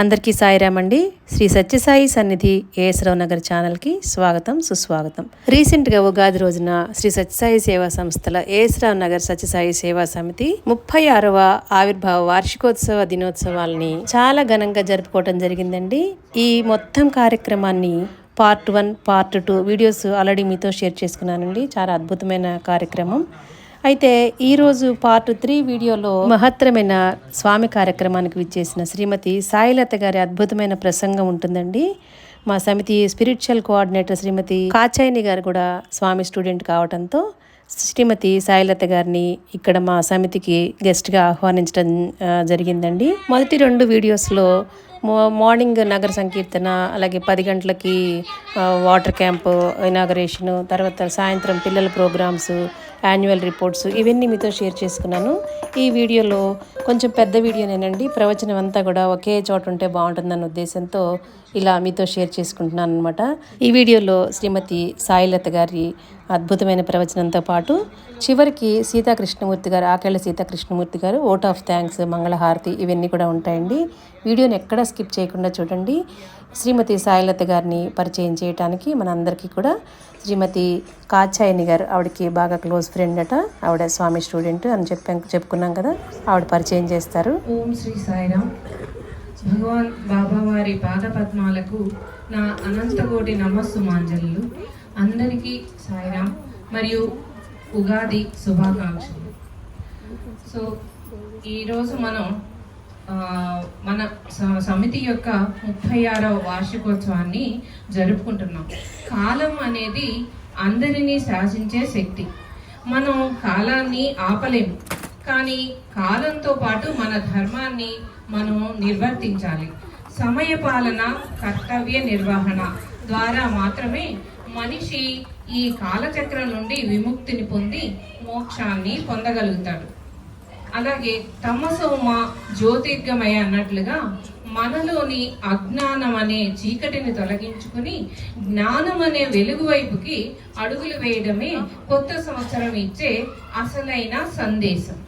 అందరికీ సాయిరామ్ అండి. శ్రీ సత్యసాయి సన్నిధి ఏఎస్రావు నగర్ ఛానల్కి స్వాగతం, సుస్వాగతం. రీసెంట్గా ఉగాది రోజున శ్రీ సత్యసాయి సేవా సంస్థల ఏఎస్రావు నగర్ సత్యసాయి సేవా సమితి 36వ ఆవిర్భావ వార్షికోత్సవ దినోత్సవాల్ని చాలా ఘనంగా జరుపుకోవడం జరిగిందండి. ఈ మొత్తం కార్యక్రమాన్ని పార్ట్ 1, పార్ట్ 2 వీడియోస్ ఆల్రెడీ మీతో షేర్ చేసుకున్నానండి. చాలా అద్భుతమైన కార్యక్రమం. అయితే ఈరోజు పార్ట్ 3 వీడియోలో మహత్తరమైన స్వామి కార్యక్రమానికి విచ్చేసిన శ్రీమతి సాయిలత గారి అద్భుతమైన ప్రసంగం ఉంటుందండి. మా సమితి స్పిరిచువల్ కోఆర్డినేటర్ శ్రీమతి కాచాయిని గారు కూడా స్వామి స్టూడెంట్ కావడంతో శ్రీమతి సాయిలత గారిని ఇక్కడ మా సమితికి గెస్ట్గా ఆహ్వానించడం జరిగిందండి. మొదటి 2 వీడియోస్లో మార్నింగ్ నగర సంకీర్తన, అలాగే 10 గంటలకి వాటర్ క్యాంపు ఇనాగరేషను, తర్వాత సాయంత్రం పిల్లల ప్రోగ్రామ్స్, యాన్యువల్ రిపోర్ట్స్ ఇవన్నీ మీతో షేర్ చేసుకున్నాను. ఈ వీడియోలో కొంచెం పెద్ద వీడియోనేనండి. ప్రవచనం అంతా కూడా ఒకే చోట ఉంటే బాగుంటుందన్న ఉద్దేశంతో ఇలా మీతో షేర్ చేసుకుంటున్నాను అనమాట. ఈ వీడియోలో శ్రీమతి సాయిలత గారి అద్భుతమైన ప్రవచనంతో పాటు చివరికి సీతాకృష్ణమూర్తి గారు, ఆకేళ్ల సీతాకృష్ణమూర్తి గారు ఓట్ ఆఫ్ థ్యాంక్స్, మంగళహారతి ఇవన్నీ కూడా ఉంటాయండి. వీడియోని ఎక్కడా స్కిప్ చేయకుండా చూడండి. శ్రీమతి సాయిలత గారిని పరిచయం చేయడానికి మనందరికీ కూడా శ్రీమతి కాచాయిని గారు, ఆవిడకి బాగా క్లోజ్ ఫ్రెండ్ అట, ఆవిడ స్వామి స్టూడెంట్ అని చెప్పుకున్నాం కదా, ఆవిడ పరిచయం చేస్తారు. ఓం శ్రీ సాయిరామ్. భగవాన్ బాబా వారి పాద పద్మాలకు నా అనంతకోటి నమస్సుమాంజలు. అందరికీ సాయిరామ్ మరియు ఉగాది శుభాకాంక్షలు. సో ఈరోజు మనం మన సమితి యొక్క 36వ వార్షికోత్సవాన్ని జరుపుకుంటున్నాం. కాలం అనేది అందరినీ శాసించే శక్తి. మనం కాలాన్ని ఆపలేము, కానీ కాలంతో పాటు మన ధర్మాన్ని మనం నిర్వర్తించాలి. సమయ పాలన, కర్తవ్య నిర్వహణ ద్వారా మాత్రమే మనిషి ఈ కాలచక్రం నుండి విముక్తిని పొంది మోక్షాన్ని పొందగలుగుతాడు. అలాగే తమసోమ జ్యోతిర్గమయ అన్నట్లుగా మనలోని అజ్ఞానం అనే చీకటిని తొలగించుకుని జ్ఞానం అనే వెలుగు వైపుకి అడుగులు వేయడమే కొత్త సంవత్సరం ఇచ్చే అసలైన సందేశం.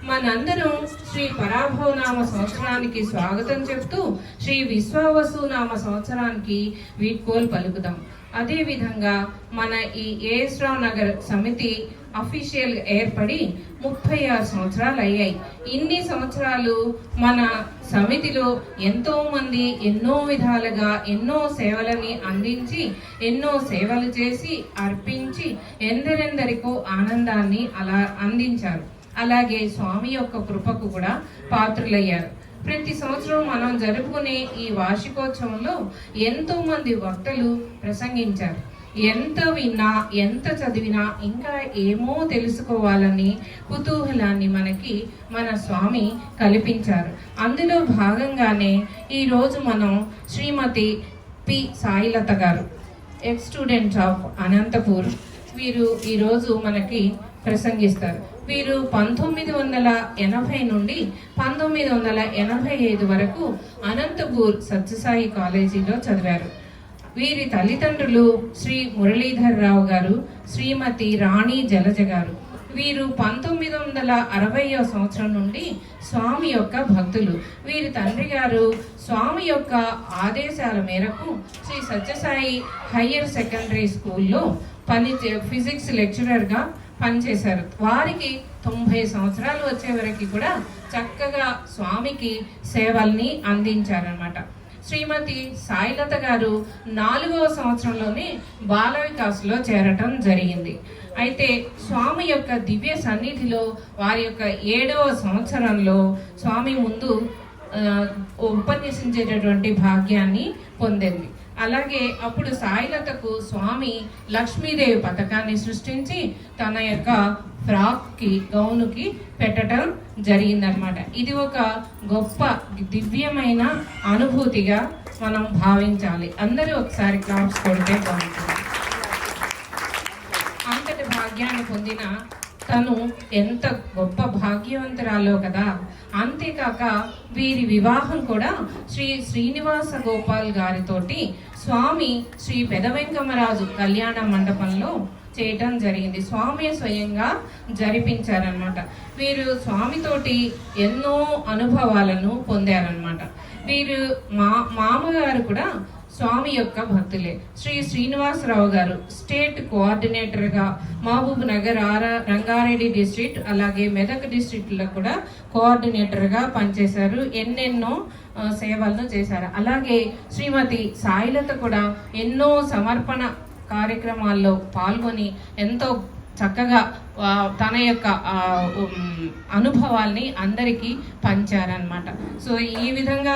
మనందరం శ్రీ పరాభవనామ సంవత్సరానికి స్వాగతం చెప్తూ శ్రీ విశ్వావసునామ సంవత్సరానికి వీడ్కోలు పలుకుదాం. అదేవిధంగా మన ఈ ఏఎస్రావు నగర్ సమితి అఫీషియల్ ఏర్పడి 36 సంవత్సరాలు అయ్యాయి. ఇన్ని సంవత్సరాలు మన సమితిలో ఎంతో మంది ఎన్నో విధాలుగా ఎన్నో సేవలని అందించి, ఎన్నో సేవలు చేసి అర్పించి ఎందరెందరికో ఆనందాన్ని అలా అందించారు. అలాగే స్వామి యొక్క కృపకు కూడా పాత్రులయ్యారు. ప్రతి సంవత్సరం మనం జరుపుకునే ఈ వార్షికోత్సవంలో ఎంతో మంది వక్తలు ప్రసంగించారు. ఎంత విన్నా, ఎంత చదివినా ఇంకా ఏమో తెలుసుకోవాలని కుతూహలాన్ని మనకి మన స్వామి కల్పించారు. అందులో భాగంగానే ఈరోజు మనం శ్రీమతి పి సాయిలత గారు, ఎక్స్ స్టూడెంట్ ఆఫ్ అనంతపూర్, వీరు ఈరోజు మనకి ప్రసంగిస్తారు. వీరు 1980 నుండి 1985 వరకు అనంతపూర్ సత్యసాయి కాలేజీలో చదివారు. వీరి తల్లిదండ్రులు శ్రీ మురళీధర్ రావు గారు, శ్రీమతి రాణి జలజ గారు. వీరు 1960వ సంవత్సరం నుండి స్వామి యొక్క భక్తులు. వీరి తండ్రి గారు స్వామి యొక్క ఆదేశాల మేరకు శ్రీ సత్యసాయి హయ్యర్ సెకండరీ స్కూల్లో ఫిజిక్స్ లెక్చరర్గా పనిచేశారు. వారికి 90 సంవత్సరాలు వచ్చే వరకు కూడా చక్కగా స్వామికి సేవల్ని అందించారనమాట. శ్రీమతి సాయిలత గారు 4వ సంవత్సరంలోనే బాల వికాస్లో చేరటం జరిగింది. అయితే స్వామి యొక్క దివ్య సన్నిధిలో వారి యొక్క 7వ సంవత్సరంలో స్వామి ముందు ఉపన్యసించేటటువంటి భాగ్యాన్ని పొందింది. అలాగే అప్పుడు సాయిలతకు స్వామి లక్ష్మీదేవి పథకాన్ని సృష్టించి తన యొక్క ఫ్రాక్కి, గౌనుకి పెట్టడం జరిగిందనమాట. ఇది ఒక గొప్ప దివ్యమైన అనుభూతిగా మనం భావించాలి. అందరూ ఒకసారి క్లాప్స్ కొడితే బాగుంటుంది. అంతటి భాగ్యాన్ని పొందిన తను ఎంత గొప్ప భాగ్యవంతురాలో కదా. అంతేకాక వీరి వివాహం కూడా శ్రీ శ్రీనివాస గోపాల్ గారితోటి స్వామి శ్రీ పెదవెంకమరాజు కళ్యాణ మండపంలో చేయటం జరిగింది. స్వామి స్వయంగా జరిపించారనమాట. వీరు స్వామితోటి ఎన్నో అనుభవాలను పొందారనమాట. వీరు మామగారు కూడా స్వామి యొక్క భక్తులే. శ్రీ శ్రీనివాసరావు గారు స్టేట్ కోఆర్డినేటర్గా మహబూబ్ నగర్, రంగారెడ్డి డిస్ట్రిక్ట్, అలాగే మెదక్ డిస్ట్రిక్ట్లో కూడా కోఆర్డినేటర్గా పనిచేశారు. ఎన్నెన్నో సేవలను చేశారు. అలాగే శ్రీమతి సాయిలత కూడా ఎన్నో సమర్పణ కార్యక్రమాల్లో పాల్గొని ఎంతో చక్కగా తన యొక్క అనుభవాల్ని అందరికీ పంచారనమాట. సో ఈ విధంగా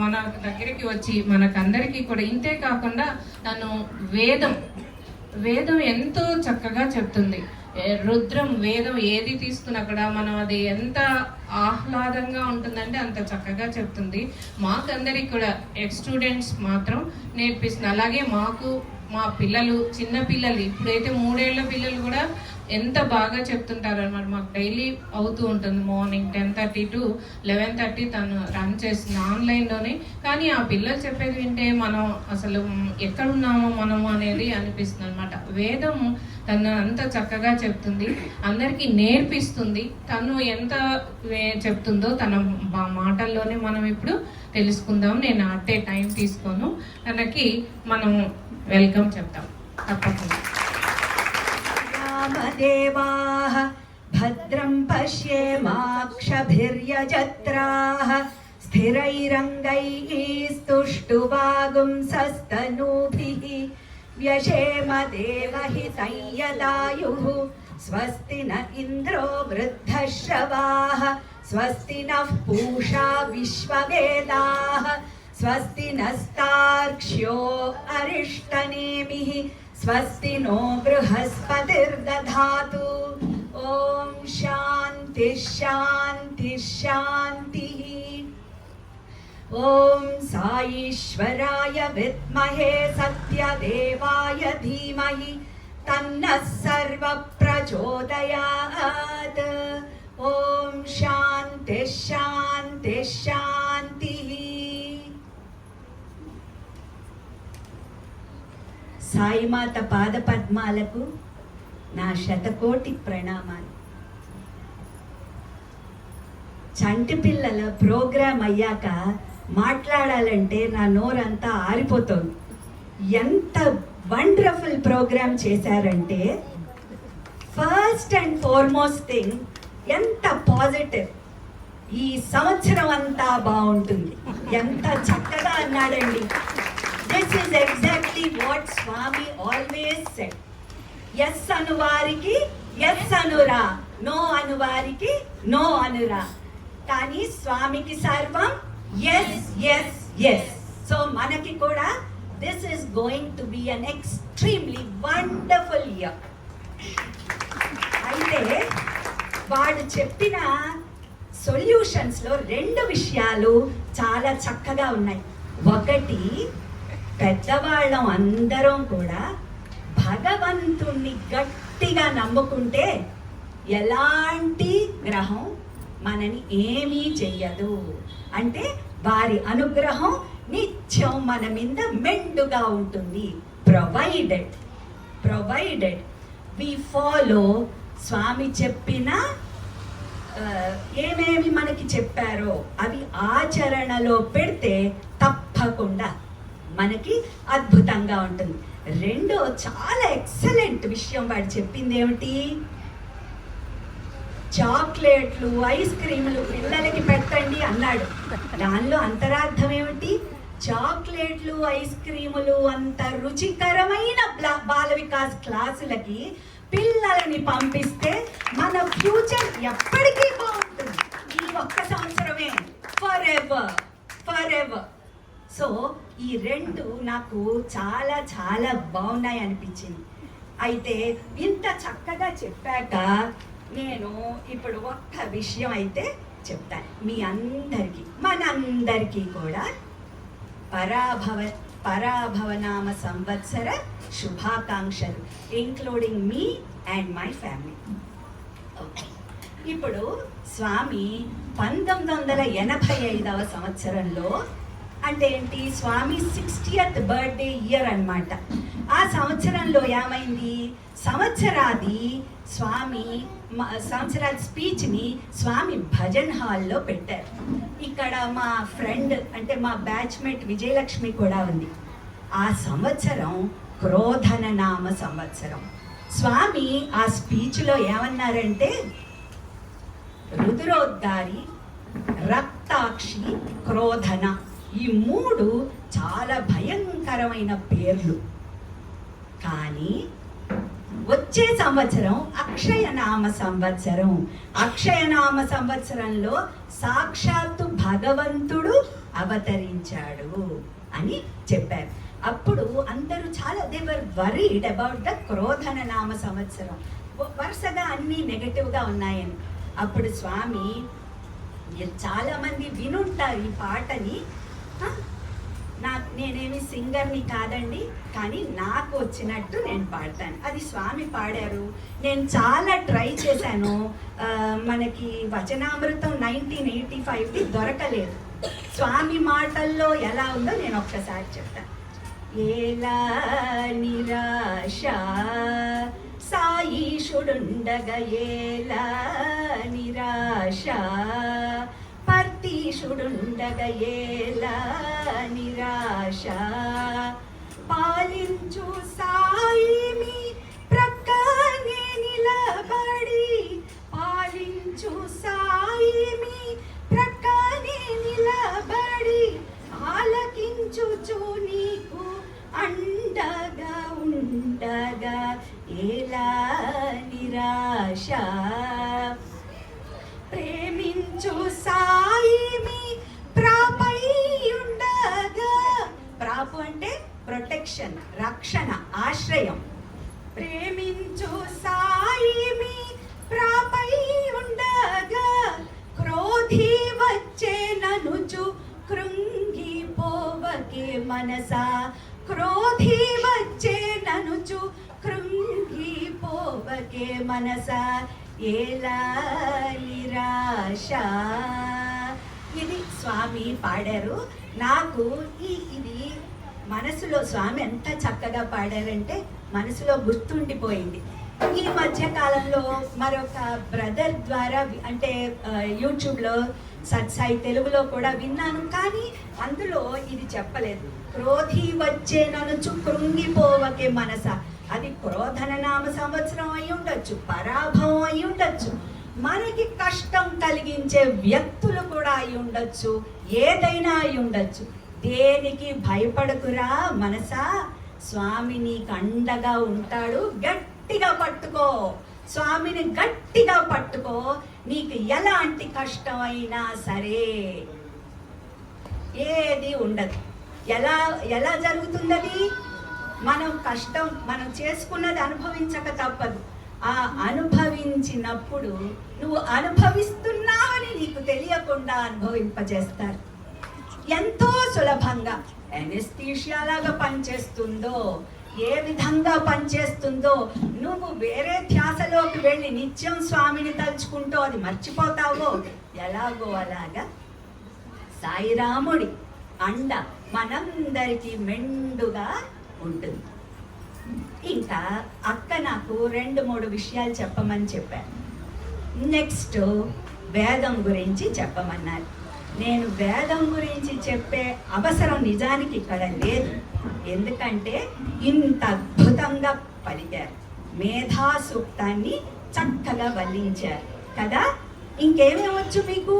మన దగ్గరికి వచ్చి మనకందరికీ కూడా, ఇంతే కాకుండా తను వేదం ఎంతో చక్కగా చెప్తుంది. రుద్రం వేదం ఏది తీసుకున్నా కూడా మనం అది ఎంత ఆహ్లాదంగా ఉంటుందంటే అంత చక్కగా చెప్తుంది. మాకందరికి కూడా స్టూడెంట్స్ మాత్రం నేర్పిస్తుంది. అలాగే మా పిల్లలు, చిన్న పిల్లలు, ఇప్పుడైతే 3 ఏళ్ల పిల్లలు కూడా ఎంత బాగా చెప్తుంటారు అనమాట. మాకు డైలీ అవుతూ ఉంటుంది. మార్నింగ్ 10:30 to 11:30 తను రన్ చేస్తుంది ఆన్లైన్లోనే. కానీ ఆ పిల్లలు చెప్పేది వింటే మనం అసలు ఎక్కడున్నామో మనము అనేది అనిపిస్తుంది అనమాట. వేదం తను అంత చక్కగా చెప్తుంది, అందరికీ నేర్పిస్తుంది. తను ఎంత చెప్తుందో తన మాటల్లోనే మనం ఇప్పుడు తెలుసుకుందాం. నేను అట్టే టైం తీసుకోను. తనకి మనం వెల్కమ్ చెప్తాం తప్పకుండా. రామదేవాః భద్రం పశ్యేమాక్షభిర్యజత్రాః స్థిరైరంగైః స్తుష్టువాగుంసస్తనూభిः వ్యశేమ దేవహిतं యదాయుః స్వస్తి న ఇంద్రో వృద్ధశ్రవాः స్వస్తి నః పూషా విశ్వవేదాః స్వస్తి నస్తార్క్ష్యో అరిష్టనేమిః స్వస్తి నో బృహస్పతిర్దధాతు. ఓం శాంతి శాంతి శాంతి. ఓం సాయీశ్వరాయ విద్మహే సత్యదేవాయ ధీమహి తన్నః సర్వ ప్రచోదయాత్. ఓం శాంతి శాంతి శాంతి. సాయిమాత పాదపద్మాలకు నా శతకోటి ప్రణామాలు. చంటి పిల్లల ప్రోగ్రాం అయ్యాక మాట్లాడాలంటే నా నోరంతా ఆరిపోతుంది. ఎంత వండర్ఫుల్ ప్రోగ్రాం చేశారంటే, ఫస్ట్ అండ్ ఫార్మోస్ట్ థింగ్ ఎంత పాజిటివ్. ఈ సంవత్సరం అంతా బాగుంటుంది. ఎంత చక్కగా అన్నాడండి. This is exactly what Swami always said. Yes అనువారికి yes అనురా, no అనువారికి no అనురా. కానీ స్వామికి సర్వం yes yes yes. సో మనకి కూడా this is going to be an extremely wonderful year. అయితే వాడు చెప్పిన సొల్యూషన్స్లో 2 విషయాలు చాలా చక్కగా ఉన్నాయి. ఒకటి, పెద్దవాళ్ళం అందరం కూడా భగవంతుణ్ణి గట్టిగా నమ్ముకుంటే ఎలాంటి గ్రహం మనని ఏమీ చెయ్యదు. అంటే వారి అనుగ్రహం నిత్యం మన మీద మెండుగా ఉంటుంది. Provided we follow. స్వామి చెప్పిన ఏమేమి మనకి చెప్పారో అవి ఆచరణలో పెడితే తప్పకుండా మనకి అద్భుతంగా ఉంటుంది. రెండో చాలా ఎక్సలెంట్ విషయం వాడు చెప్పింది ఏమిటి, చాక్లెట్లు, ఐస్ క్రీములు పిల్లలకి పెట్టండి అన్నాడు. దానిలో అంతరార్థం ఏమిటి? చాక్లెట్లు, ఐస్ క్రీములు అంత రుచికరమైన బాల వికాస్ క్లాసులకి పిల్లలని పంపిస్తే మన ఫ్యూచర్ ఎప్పటికీ బాగుంటుంది. ఈ ఒక్క సంవత్సరమే, ఫర్ ఎవర్. సో ఈ 2 నాకు చాలా చాలా బాగున్నాయి అనిపించింది. అయితే ఇంత చక్కగా చెప్పాక నేను ఇప్పుడు ఒక్క విషయం అయితే చెప్తాను మీ అందరికీ, మనందరికీ కూడా పరాభవనామ సంవత్సర శుభాకాంక్షలు, including me and my family. Okay, ఇప్పుడు స్వామి 1985వ సంవత్సరంలో, అంటే ఏంటి, స్వామి 60th బర్త్డే ఇయర్ అన్నమాట. ఆ సంవత్సరంలో ఏమైంది, సంవత్సరాది స్పీచ్ని స్వామి భజన్ హాల్లో పెట్టారు. ఇక్కడ మా ఫ్రెండ్ అంటే మా బ్యాచ్మేట్ విజయలక్ష్మి కూడా ఉంది. ఆ సంవత్సరం క్రోధన నామ సంవత్సరం. స్వామి ఆ స్పీచ్లో ఏమన్నారంటే, రుద్రోద్గారి, రక్తాక్షి, క్రోధన, ఈ 3 చాలా భయంకరమైన పేర్లు. కానీ వచ్చే సంవత్సరం అక్షయనామ సంవత్సరం. అక్షయనామ సంవత్సరంలో సాక్షాత్తు భగవంతుడు అవతరించాడు అని చెప్పారు. అప్పుడు అందరూ చాలా దేవర్ వరీడ్ అబౌట్ ద క్రోధన నామ సంవత్సరం. వరుసగా అన్నీ నెగటివ్గా ఉన్నాయని. అప్పుడు స్వామి, చాలా మంది వినుంటారు ఈ పాటని, నేనేమి సింగర్ని కాదండి, కానీ నాకు వచ్చినట్టు నేను పాడతాను. అది స్వామి పాడారు. నేను చాలా ట్రై చేశాను. మనకి వచనామృతం 1985ది దొరకలేదు. స్వామి మాటల్లో ఎలా ఉందో నేను ఒక్కసారి చెప్తాను. ఏలా నిరాశ సాయీషుడుండగ, ఏలా నిరాశ పర్తీషుడుండగ, ఏలా నిరాశ పాలించు సాయిమి ప్రక్కనే నిలబడి, పాలించు సాయిమి ప్రక్కనే నిలబడి, ఆలకించుచు నీకు అండగా ఉండగా, ఏలా నిరాశ ప్రేమించు సాయిమి ప్రాపై ఉండగా. ప్రాపు అంటే ప్రొటెక్షన్, రక్షణ, ఆశ్రయం. ప్రేమించు సాయిమి ప్రాపై ఉండగా, క్రోధి వచ్చే ననుచు కృంగిపోవకే మనసా, క్రోధి వచ్చే ననుచు కృంగిపోవకే మనసా, ఏలా నిరాశ. ఇది స్వామి పాడారు. నాకు ఇది మనసులో, స్వామి ఎంత చక్కగా పాడారంటే మనసులో గుర్తుండిపోయింది. ఈ మధ్య కాలంలో మరొక బ్రదర్ ద్వారా అంటే యూట్యూబ్లో సత్సాయి తెలుగులో కూడా విన్నాను, కానీ అందులో ఇది చెప్పలేదు. క్రోధి వచ్చే ననుచు కృంగిపోవకే మనస, అది క్రోధన నామ సంవత్సరం అయి ఉండొచ్చు, పరాభవం అయి ఉండొచ్చు, మనకి కష్టం కలిగించే వ్యక్తులు కూడా అయి ఉండొచ్చు, ఏదైనా అయి ఉండొచ్చు. దేనికి భయపడకురా మనసా, స్వామి నీకు అండగా ఉంటాడు. గట్టిగా పట్టుకో, స్వామిని గట్టిగా పట్టుకో. నీకు ఎలాంటి కష్టం అయినా సరే ఏది ఉండదు. ఎలా జరుగుతున్నది? మనం కష్టం మనం చేసుకున్నది అనుభవించక తప్పదు. ఆ అనుభవించినప్పుడు నువ్వు అనుభవిస్తున్నావని నీకు తెలియకుండా అనుభవింపజేస్తారు. ఎంతో సులభంగా ఎనెస్థీషియా లాగా పనిచేస్తుందో, ఏ విధంగా పనిచేస్తుందో, నువ్వు వేరే ధ్యాసలోకి వెళ్ళి నిత్యం స్వామిని తలుచుకుంటూ అది మర్చిపోతావో, ఎలాగో అలాగా సాయిరాముడి అండ మనందరికీ మెండుగా ఉంటుంది. ఇంకా అక్క నాకు 2-3 విషయాలు చెప్పమని చెప్పాను. నెక్స్ట్ వేదం గురించి చెప్పమన్నారు. నేను వేదం గురించి చెప్పే అవసరం నిజానికి ఇక్కడ లేదు. ఎందుకంటే ఇంత అద్భుతంగా పలికారు, మేధా సూక్తాన్ని చక్కగా వల్లించారు కదా. ఇంకేమేమొచ్చు మీకు?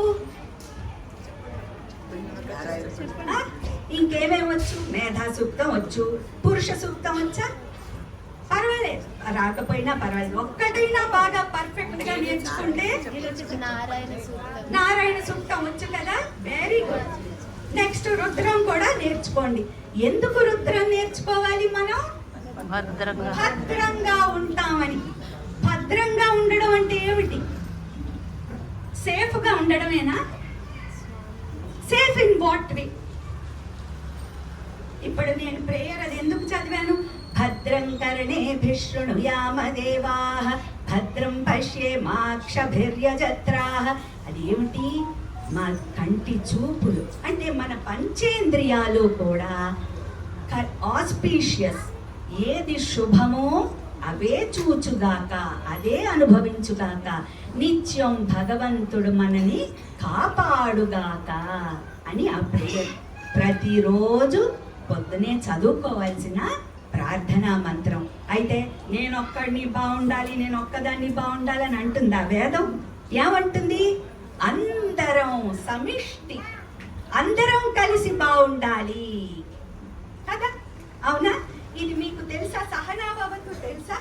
ఇంకేమేమొచ్చు? మేధా సూక్తం వచ్చు, పురుష సూక్తం వచ్చా? పర్వాలేదు, రాకపోయినా పర్వాలేదు. ఒక్కటైనా బాగా పర్ఫెక్ట్ గా నేర్చుకుంటే నారాయణ సూక్తం వచ్చు కదా, వెరీ గుడ్. నెక్స్ట్ రుద్రం కూడా నేర్చుకోండి. ఎందుకు రుద్రం నేర్చుకోవాలి? మనం భద్రంగా ఉంటామని. భద్రంగా ఉండడం అంటే ఏమిటి? సేఫ్ గా ఉండడమేనా? Safe in what way? ఇప్పుడు నేను ప్రేయర్ అది ఎందుకు చదివాను? భద్రం కర్ణేభిః శృణుయామదేవాః భద్రం పశ్యేమాక్షభిర్యజత్రాః. అదేమిటి? మా కంటి చూపులు అంటే మన పంచేంద్రియాలు కూడా ఆస్పీషియస్, ఏది శుభమో అవే చూచుగాక, అదే అనుభవించుగాక, నిత్యం భగవంతుడు మనని కాపాడుగాక అని ఆ ప్రేయర్ ప్రతిరోజు పొద్దునే చదువుకోవాల్సిన ప్రార్థనా మంత్రం. అయితే నేనొక్కడిని బాగుండాలి, నేను ఒక్కదాన్ని బాగుండాలి అని అంటుందా వేదం? ఏమంటుంది? అందరం సమిష్టి, అందరం కలిసి బాగుండాలి కదా, అవునా? ఇది మీకు తెలుసా? సహనాభవతు తెలుసా?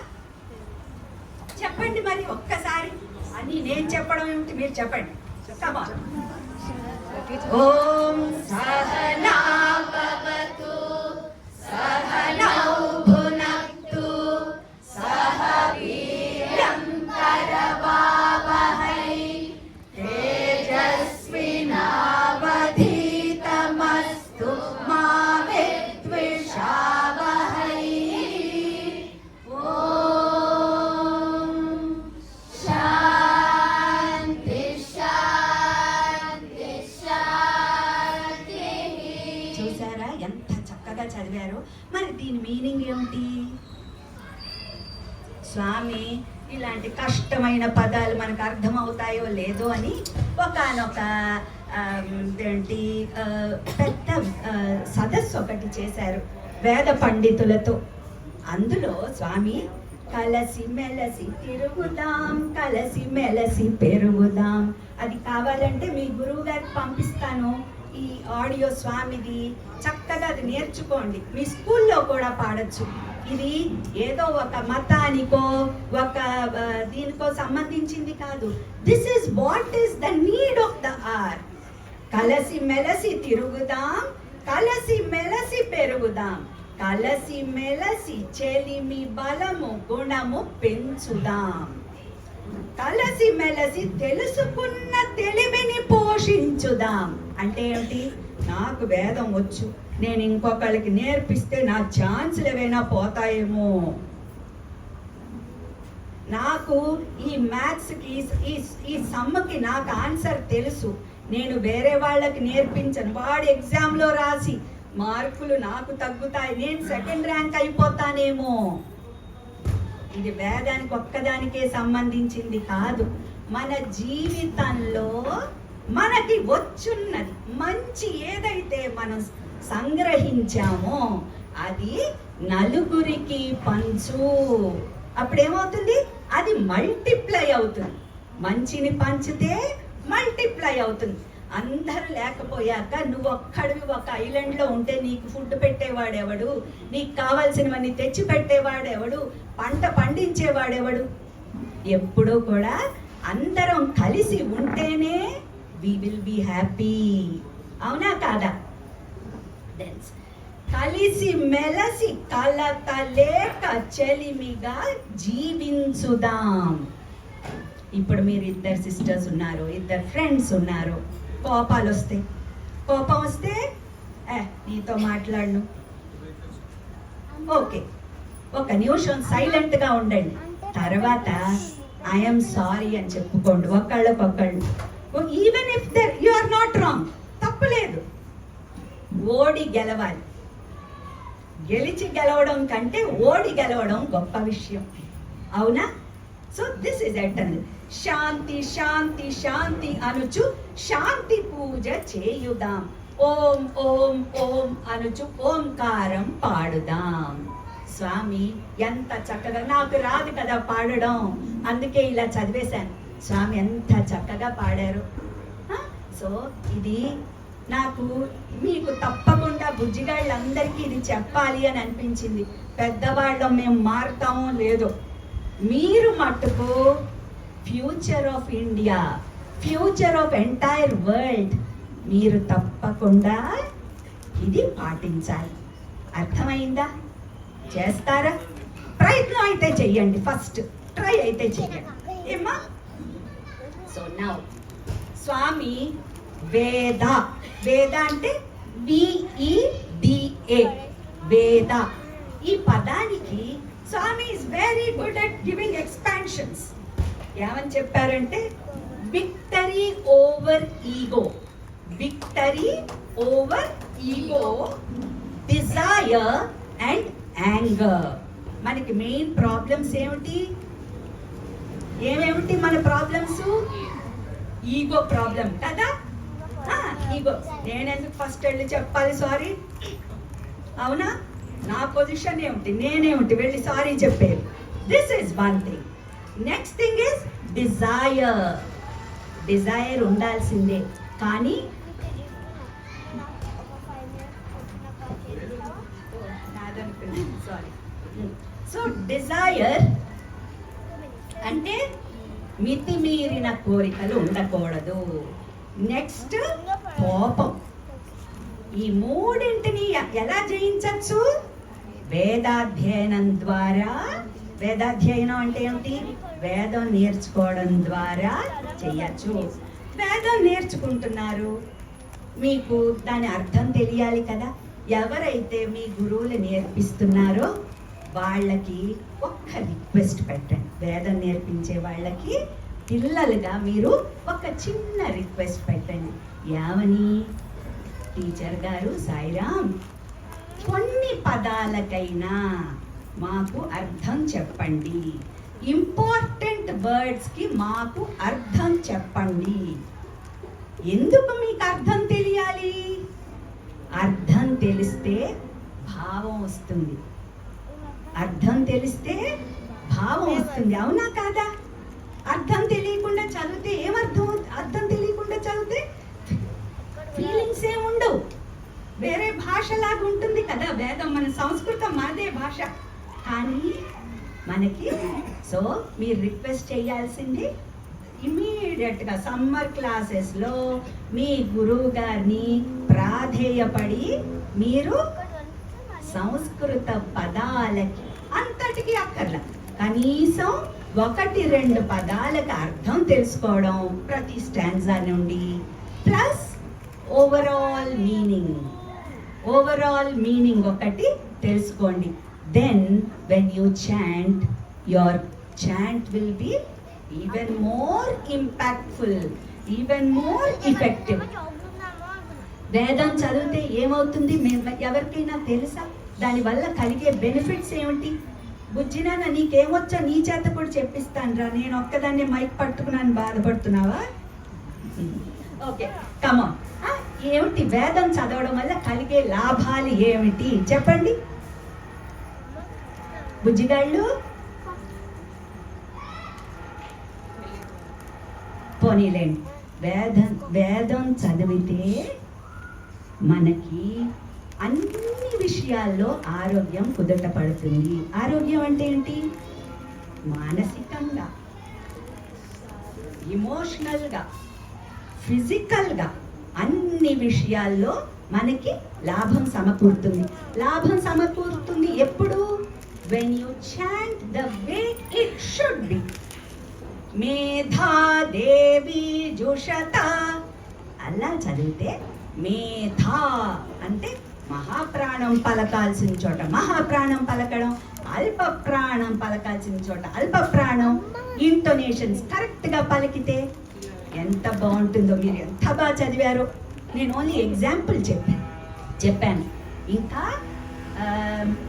చెప్పండి మరి ఒక్కసారి. అని నేను చెప్పడం ఏమిటి, మీరు చెప్పండి. ఓం సహనా భవతు సహనౌ భునక్తు సహ వీర్యం కరవావహై తేజస్వినావధీతమస్తు మా విద్విషావహై. ఓం శాంతి శాంతి శాంతి. చూసారా ఎంత చక్కగా చదివారు? మరి దీని మీనింగ్ ఏమిటి? స్వామి ఇలాంటి కష్టమైన పదాలు మనకు అర్థమవుతాయో లేదో అని ఒకానొక ఏంటి పెద్ద సదస్సు ఒకటి చేశారు వేద పండితులతో. అందులో స్వామి కలసి మెలసి తిరుగుదాం, కలసి మెలసి పెరుగుదాం, అది కావాలంటే మీ గురువు గారికి పంపిస్తాను ఈ ఆడియో స్వామిది, చక్కగా అది నేర్చుకోండి. మీ స్కూల్లో కూడా పాడొచ్చు. ఇది ఏదో ఒక మతానికో ఒక దీనికో సంబంధించింది కాదు. This is what is the need of the hour. కలసి మెలసి తిరుగుదాం, కలసి మెలసి పెరుగుదాం, కలసి మెలసి చెలిమి బలము గుణము పెంచుదాం, కలసి మెలసి తెలుసుకున్న తెలివిని పోషించుదాం. అంటే ఏమిటి? నాకు వేదం వచ్చు, నేను ఇంకొకళ్ళకి నేర్పిస్తే నా ఛాన్సులు ఏవైనా పోతాయేమో, నాకు ఈ మ్యాథ్స్కి ఈ సమ్మకి నాకు ఆన్సర్ తెలుసు, నేను వేరే వాళ్ళకి నేర్పించను, వాడు ఎగ్జామ్లో రాసి మార్కులు నాకు తగ్గుతాయి, నేను సెకండ్ ర్యాంక్ అయిపోతానేమో. ఇది వేదానికి ఒక్కదానికే సంబంధించింది కాదు. మన జీవితంలో మనకి వచ్చున్నది మంచి ఏదైతే మనం సంగ్రహించామో అది నలుగురికి పంచు. అప్పుడేమవుతుంది? అది మల్టిప్లై అవుతుంది. మంచిని పంచితే మల్టిప్లై అవుతుంది. అందరూ లేకపోయాక నువ్వు ఒక్కడివి ఒక ఐలాండ్లో ఉంటే నీకు ఫుడ్ పెట్టేవాడెవడు, నీకు కావాల్సినవన్నీ తెచ్చి పెట్టేవాడెవడు, పంట పండించేవాడెవడు? ఎప్పుడూ కూడా అందరం కలిసి ఉంటేనే we will be happy. అవునా కాదా? కలిసి మెలసి కలత లేక చెలిమిగా జీవించుదాం. ఇప్పుడు మీరు ఇద్దరు సిస్టర్స్ ఉన్నారు, ఇద్దరు ఫ్రెండ్స్ ఉన్నారు, కోపం వస్తే నీతో మాట్లాడను, ఓకే ఒక నిమిషం సైలెంట్గా ఉండండి, తర్వాత ఐఎమ్ సారీ అని చెప్పుకోండి ఒకళ్ళకొకళ్ళు. Even if you are not wrong, తప్పులేదు. ఓడి గెలవాలి. గెలిచి గెలవడం కంటే ఓడి గెలవడం గొప్ప విషయం, అవునా? So this is eternal. శాంతి శాంతి శాంతి అనుచు శాంతి పూజ చేయుదాం. ఓం ఓం ఓం అనుచు ఓంకారం పాడుదాం. స్వామి ఎంత చక్కగా, నాకు రాదు కదా పాడడం, అందుకే ఇలా చదివేశాను. స్వామి ఎంత చక్కగా పాడారు. సో ఇది నాకు మీకు తప్పకుండా బుజ్జిగాళ్ళందరికీ ఇది చెప్పాలి అని అనిపించింది. పెద్దవాళ్ళం మేము మారుతామో లేదో, మీరు మట్టుకు future of India, future of entire world, మీరు తప్పకుండా ఇది పాటించాలి. అర్థమైందా? చేస్తారా? ప్రయత్నం అయితే చెయ్యండి, ఫస్ట్ ట్రై అయితే చెయ్యండి ఏమ్మా. సో నౌ స్వామి వేద, వేద అంటే VEDA, వేద. ఈ పదానికి Swami is very good at giving expansions. ఏమని చెప్పారంటే victory over ego, victory over ego, desire and anger. మనకి మెయిన్ ప్రాబ్లమ్స్ ఏమిటి? ఏమేమిటి మన ప్రాబ్లమ్స్? ఈగో ప్రాబ్లం కదా. ఈగో. నేనెందుకు ఫస్ట్ వెళ్ళి చెప్పాలి సారీ? అవునా? నా పొజిషన్ ఏమిటి? నేనేమిటి వెళ్ళి సారీ చెప్పేది? This is one thing. Next thing is desire. Desire ఉండాల్సిందే, కానీ సారీ. సో డిజైర్ అంటే మితిమీరిన కోరికలు ఉండకూడదు. నెక్స్ట్ కోపం. ఈ మూడింటిని ఎలా జయించవచ్చు? వేదాధ్యయనం ద్వారా. వేదాధ్యయనం అంటే ఏమిటి? వేదం నేర్చుకోవడం ద్వారా చెయ్యచ్చు. వేదం నేర్చుకుంటున్నారు, మీకు దాని అర్థం తెలియాలి కదా. ఎవరైతే మీ గురువులు నేర్పిస్తున్నారో వాళ్ళకి ఒక్క రిక్వెస్ట్ పెట్టండి. వేదం నేర్పించే వాళ్ళకి పిల్లలుగా మీరు ఒక చిన్న రిక్వెస్ట్ పెట్టండి. ఏమని? టీచర్ గారు, సాయిరామ్, కొన్ని పదాలకైనా మాకు అర్థం చెప్పండి. ఇంపార్టెంట్ వర్డ్స్కి మాకు అర్థం చెప్పండి. ఎందుకు మీకు అర్థం తెలియాలి? అర్థం తెలిస్తే భావం వస్తుంది. అర్థం తెలిస్తే భావం వస్తుంది. అవునా కాదా? అర్థం తెలియకుండా చదివితే ఏమర్థం? అర్థం తెలియకుండా చదివితే ఫీలింగ్స్ ఏముండవు. వేరే భాషలాగా ఉంటుంది కదా వేదం. మన సంస్కృతం మనదే భాష, కానీ మనకి. సో మీరు రిక్వెస్ట్ చేయాల్సింది ఇమీడియట్గా సమ్మర్ క్లాసెస్లో మీ గురువు గారిని ప్రాధేయపడి మీరు సంస్కృత పదాలకి అంతటికి అక్కర్లా, కనీసం 1-2 పదాలకు అర్థం తెలుసుకోవడం ప్రతి స్టాంజా నుండి, ప్లస్ ఓవరాల్ మీనింగ్ ఒకటి తెలుసుకోండి. Then when you chant, your chant will be even more impactful, even more effective. వేదం చదివితే ఏమవుతుంది ఎవరికైనా తెలుసా? దానివల్ల కలిగే బెనిఫిట్స్ ఏమిటి? బుజ్జినాన్న, నీకేమొచ్చో నీ చేత కూడా చెప్పిస్తాను రా, నేను ఒక్కదాన్ని మైక్ పట్టుకున్నాను బాధపడుతున్నావా? ఓకే, కమాన్. ఏమిటి వేదం చదవడం వల్ల కలిగే లాభాలు ఏమిటి చెప్పండి బుజ్జిగాళ్ళు? పోనీలేండి. వేదం చదివితే మనకి అన్ని విషయాల్లో ఆరోగ్యం కుదుట పడుతుంది. ఆరోగ్యం అంటే ఏంటి? మానసికంగా, ఎమోషనల్గా, ఫిజికల్గా అన్ని విషయాల్లో మనకి లాభం సమకూరుతుంది. లాభం సమకూరుతుంది ఎప్పుడు? when you chant the way it should be. మేధా దేవి జుషత అలా చదివితే, మేధా అంటే మహాప్రాణం పలకాల్సిన చోట మహాప్రాణం పలకడం, అల్ప ప్రాణం పలకాల్సిన చోట అల్ప ప్రాణం, ఇంటోనేషన్స్ కరెక్ట్గా పలికితే ఎంత బాగుంటుందో. మీరు ఎంత బాగా చదివారో. నేను ఓన్లీ ఎగ్జాంపుల్ చెప్పాను. ఇంకా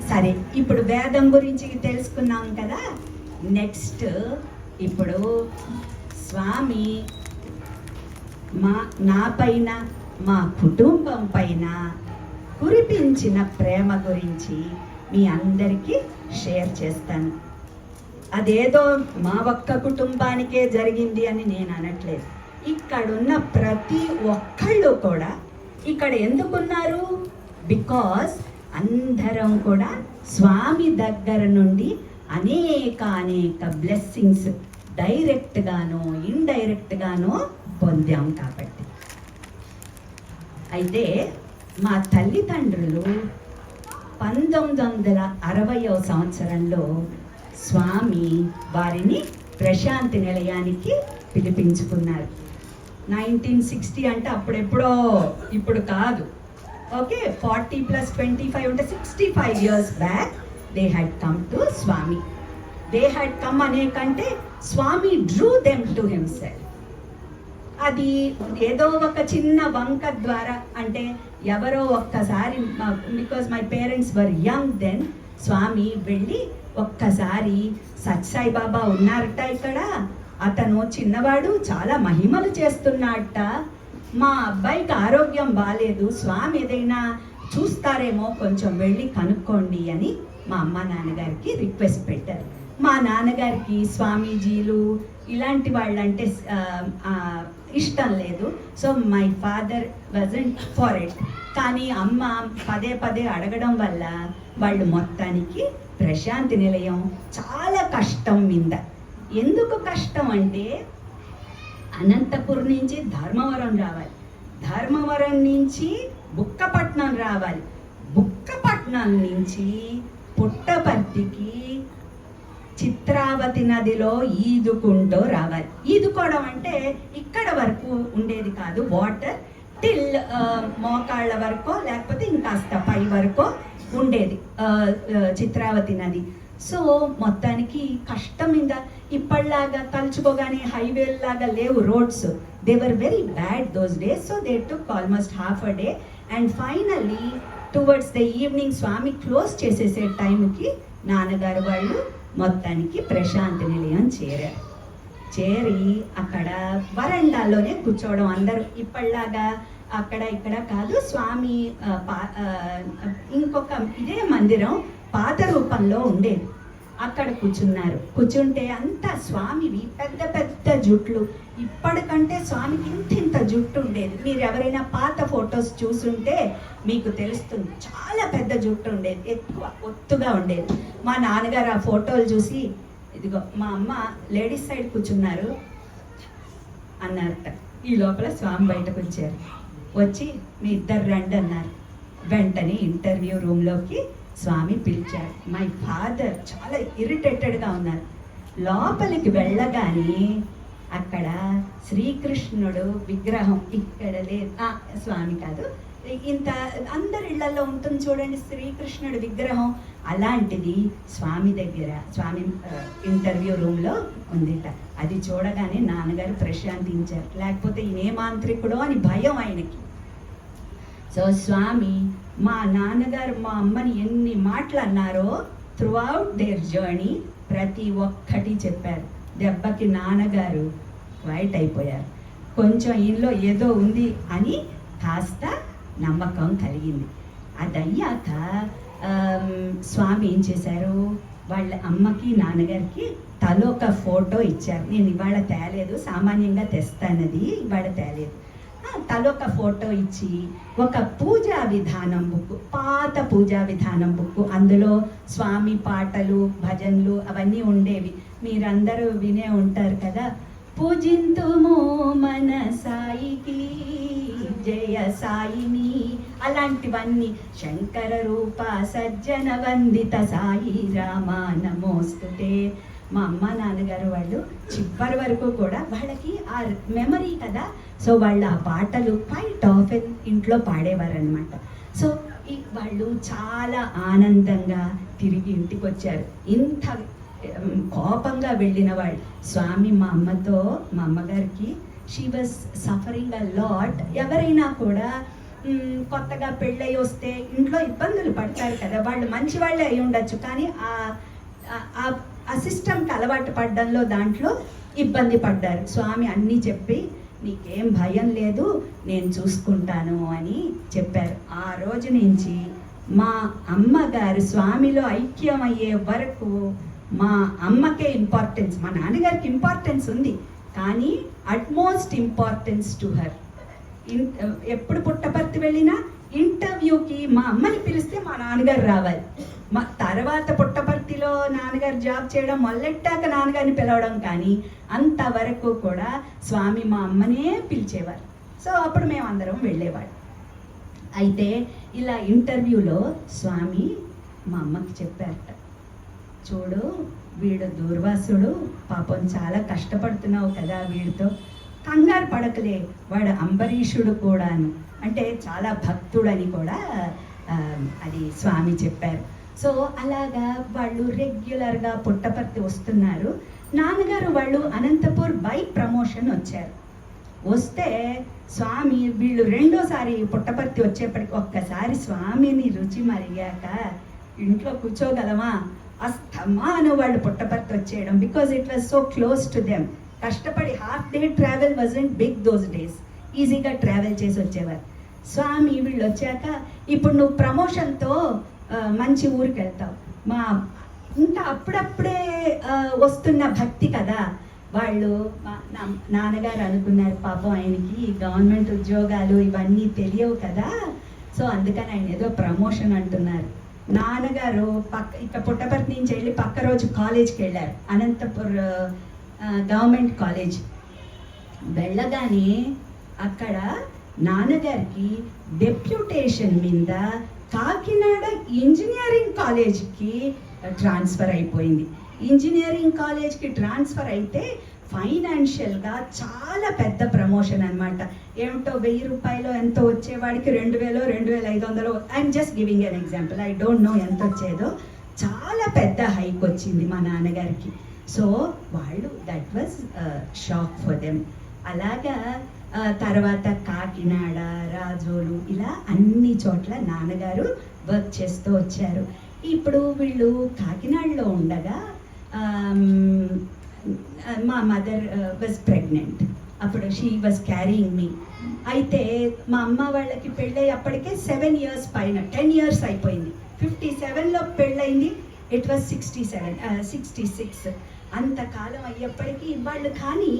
సరే, ఇప్పుడు వేదం గురించి తెలుసుకున్నాం కదా. నెక్స్ట్ ఇప్పుడు స్వామి నా పైన, మా కుటుంబం పైన కురిపించిన ప్రేమ గురించి మీ అందరికీ షేర్ చేస్తాను. అదేదో మా ఒక్క కుటుంబానికే జరిగింది అని నేను అనట్లేదు. ఇక్కడున్న ప్రతి ఒక్కళ్ళు కూడా ఇక్కడ ఎందుకున్నారు? బికాస్ అందరం కూడా స్వామి దగ్గర నుండి అనేక బ్లెస్సింగ్స్ డైరెక్ట్గానో ఇండైరెక్ట్గానో పొందాం కాబట్టి. అయితే మా తల్లిదండ్రులు 1960వ సంవత్సరంలో స్వామి వారిని ప్రశాంతి నిలయానికి పిలిపించుకున్నారు. 1960 అంటే అప్పుడెప్పుడో, ఇప్పుడు కాదు. ఓకే, 40 + 25 అంటే 65 years back they had come to Swami. They had come అనే కంటే Swami drew them to himself. అది ఏదో ఒక చిన్న వంక ద్వారా, అంటే ఎవరో ఒక్కసారి, because my parents were young then, Swami వెళ్ళి ఒక్కసారి సత్యసాయి బాబా ఉన్నారట ఇక్కడ, అతను చిన్నవాడు చాలా మహిమలు చేస్తున్నాడట, మా అబ్బాయికి ఆరోగ్యం బాగాలేదు, స్వామి ఏదైనా చూస్తారేమో కొంచెం వెళ్ళి కనుక్కోండి అని మా అమ్మ నాన్నగారికి రిక్వెస్ట్ పెట్టారు. మా నాన్నగారికి స్వామీజీలు ఇలాంటి వాళ్ళంటే ఇష్టం లేదు. So my father wasn't for it. కానీ అమ్మ పదే పదే అడగడం వల్ల వాళ్ళు మొత్తానికి ప్రశాంతి నిలయం చాలా కష్టం మీద. ఎందుకు కష్టం అంటే అనంతపురం నుంచి ధర్మవరం రావాలి, ధర్మవరం నుంచి బుక్కపట్నం రావాలి, బుక్కపట్నం నుంచి పుట్టపర్తికి చిత్రావతి నదిలో ఈదుకుంటూ రావాలి. ఈదుకోవడం అంటే ఇక్కడ వరకు ఉండేది కాదు, వాటర్ టిల్ మోకాళ్ళ వరకు లేకపోతే ఇంకాస్త పై వరకు ఉండేది చిత్రావతి నది. సో మొత్తానికి కష్టం మీద, ఇప్పటిలాగా తలుచుకోగానే హైవే లాగా లేవు roads. They were very bad those days. So they took almost half a day. And finally towards the evening Swami close చేసేసే టైంకి నాన్నగారు వాళ్ళు మొత్తానికి ప్రశాంతి నిలయం చేరారు. చేరి అక్కడ వరండాలోనే కూర్చోవడం, అందరూ ఇప్పటిలాగా అక్కడ ఇక్కడ కాదు. స్వామి ఇంకొక ఇదే మందిరం పాత రూపంలో ఉండేది, అక్కడ కూర్చున్నారు. కూర్చుంటే అంతా స్వామివి పెద్ద పెద్ద జుట్లు, ఇప్పటికంటే స్వామికి ఇంత జుట్టు ఉండేది. మీరు ఎవరైనా పాత ఫొటోస్ చూసుంటే మీకు తెలుస్తుంది, చాలా పెద్ద జుట్టు ఉండేది, ఎక్కువ ఒత్తుగా ఉండేది. మా నాన్నగారు ఆ ఫోటోలు చూసి, ఇదిగో మా అమ్మ లేడీస్ సైడ్ కూర్చున్నారు అన్నారట. ఈ లోపల స్వామి బయటకు వచ్చారు. వచ్చి మీ ఇద్దరు రండి అన్నారు. వెంటనే ఇంటర్వ్యూ రూమ్లోకి స్వామి పిలిచారు. మై ఫాదర్ చాలా ఇరిటేటెడ్గా ఉన్నారు. లోపలికి వెళ్ళగానే అక్కడ శ్రీకృష్ణుడు విగ్రహం, ఇక్కడ లేదు, స్వామి కాదు, ఇంత అందరి ఇళ్లలో ఉంటుంది చూడండి శ్రీకృష్ణుడి విగ్రహం, అలాంటిది స్వామి దగ్గర, స్వామి ఇంటర్వ్యూ రూమ్లో ఉందిట. అది చూడగానే నాన్నగారు ప్రశాంతించారు, లేకపోతే ఈయనే మాంత్రికుడో అని భయం ఆయనకి. సో స్వామి మా నాన్నగారు మా అమ్మని ఎన్ని మాటలు అన్నారో త్రూఅవుట్ దేర్ జర్నీ ప్రతి ఒక్కటి చెప్పారు. దెబ్బకి నాన్నగారు క్వైట్ అయిపోయారు. కొంచెం ఇంట్లో ఏదో ఉంది అని కాస్త నమ్మకం కలిగింది. అది అయ్యాక స్వామి ఏం చేశారు, వాళ్ళ అమ్మకి నాన్నగారికి తలొక ఫోటో ఇచ్చారు. నేను ఇవాళ తేలేదు, సామాన్యంగా తెస్తానది, ఇవాళ తేలేదు. తలొక ఫోటో ఇచ్చి ఒక పూజా విధానం బుక్, పాత పూజా విధానం బుక్, అందులో స్వామి పాటలు భజనలు అవన్నీ ఉండేవి, మీరందరూ వినే ఉంటారు కదా. పూజింతుము మన సాయికి జయ సాయిని, అలాంటివన్నీ. శంకర రూప సజ్జన వందిత సాయి రామ నమోస్తుతే. మా అమ్మ నాన్నగారు వాళ్ళు చివరి వరకు కూడా వాళ్ళకి ఆ మెమరీ కదా, సో వాళ్ళు ఆ పాటలు క్వైట్ ఆఫెన్ ఇంట్లో పాడేవారనమాట. సో వాళ్ళు చాలా ఆనందంగా తిరిగి ఇంటికి వచ్చారు. ఇంత కోపంగా వెళ్ళిన వాళ్ళు స్వామి మా అమ్మతో, మా అమ్మగారికి she was suffering a lot. ఎవరైనా కూడా కొత్తగా పెళ్ళై వస్తే ఇంట్లో ఇబ్బందులు పడతారు కదా, వాళ్ళు మంచి వాళ్ళే అయి ఉండొచ్చు, కానీ ఆ సిస్టమ్కి అలవాటు పడ్డంలో దాంట్లో ఇబ్బంది పడ్డారు. స్వామి అన్నీ చెప్పి నీకేం భయం లేదు నేను చూసుకుంటాను అని చెప్పారు. ఆ రోజు నుంచి మా అమ్మగారు స్వామిలో ఐక్యమయ్యే వరకు మా అమ్మకే ఇంపార్టెన్స్, మా నాన్నగారికి ఇంపార్టెన్స్ ఉంది కానీ అట్మోస్ట్ ఇంపార్టెన్స్ టు హర్. ఎప్పుడు పుట్టపర్తి వెళ్ళినా ఇంటర్వ్యూకి మా అమ్మని పిలిస్తే మా నాన్నగారు రావాలి. మా తర్వాత పుట్టపర్తిలో నాన్నగారు జాబ్ చేయడం మొదలెట్టాక నాన్నగారిని పిలవడం, కానీ అంతవరకు కూడా స్వామి మా అమ్మనే పిలిచేవారు. సో అప్పుడు మేము అందరం వెళ్ళేవాడు. అయితే ఇలా ఇంటర్వ్యూలో స్వామి మా అమ్మకి చెప్పారట, చూడు వీడు దూర్వాసుడు, పాపం చాలా కష్టపడుతున్నావు కదా వీడితో, కంగారు పడకలే, వాడు అంబరీషుడు కూడాను, అంటే చాలా భక్తుడని కూడా అది స్వామి చెప్పారు. సో అలాగా వాళ్ళు రెగ్యులర్గా పుట్టపర్తి వస్తున్నారు. నాన్నగారు వాళ్ళు అనంతపూర్ బై ప్రమోషన్ వచ్చారు. వస్తే స్వామి వీళ్ళు రెండోసారి పుట్టపర్తి వచ్చేప్పటికి ఒక్కసారి స్వామిని రుచి మరిగాక ఇంట్లో కూర్చోగలమా, అస్తమాను వాళ్ళు పుట్టపర్తి వచ్చేయడం, because it was so close to them. కష్టపడి half day travel wasn't big those days, ఈజీగా ట్రావెల్ చేసి వచ్చేవారు. స్వామి వీళ్ళు వచ్చాక ఇప్పుడు నువ్వు ప్రమోషన్తో మంచి ఊరికి వెళ్తావు, మా ఇంకా అప్పుడప్పుడే వస్తున్న భక్తి కదా. వాళ్ళు నాన్నగారు అనుకున్నారు పాపం ఆయనకి గవర్నమెంట్ ఉద్యోగాలు ఇవన్నీ తెలియవు కదా, సో అందుకని ఆయన ఏదో ప్రమోషన్ అంటున్నారు. నాన్నగారు ఇక పుట్టపర్తి నుంచి వెళ్ళి పక్క రోజు కాలేజ్కి వెళ్ళారు, అనంతపూర్ గవర్నమెంట్ కాలేజ్. వెళ్ళగానే అక్కడ నాన్నగారికి డెప్యూటేషన్ మీద కాకినాడ ఇంజనీరింగ్ కాలేజ్కి ట్రాన్స్ఫర్ అయిపోయింది. ఇంజనీరింగ్ కాలేజ్కి ట్రాన్స్ఫర్ అయితే ఫైనాన్షియల్గా చాలా పెద్ద ప్రమోషన్ అనమాట. ఏమిటో 1000 రూపాయలు ఎంతో వచ్చేవాడికి 2000, 2500, I'm just giving an example, I don't no ఎంత వచ్చేదో, చాలా పెద్ద హైక్ వచ్చింది మా నాన్నగారికి. సో వాళ్ళు that was shock for them. అలాగా తర్వాత కాకినాడ, రాజోలు, ఇలా అన్ని చోట్ల నాన్నగారు వర్క్ చేస్తూ వచ్చారు. ఇప్పుడు వీళ్ళు కాకినాడలో ఉండగా మా మదర్ వాజ్ ప్రెగ్నెంట్. అప్పుడు షీ వాజ్ క్యారీయింగ్ మీ. అయితే మా అమ్మ వాళ్ళకి పెళ్ళై అప్పటికే 7 years పైన, 10 years అయిపోయింది. 57లో పెళ్ళయింది, ఇట్ వాజ్ 66. అంతకాలం అయ్యేప్పటికీ వాళ్ళు కానీ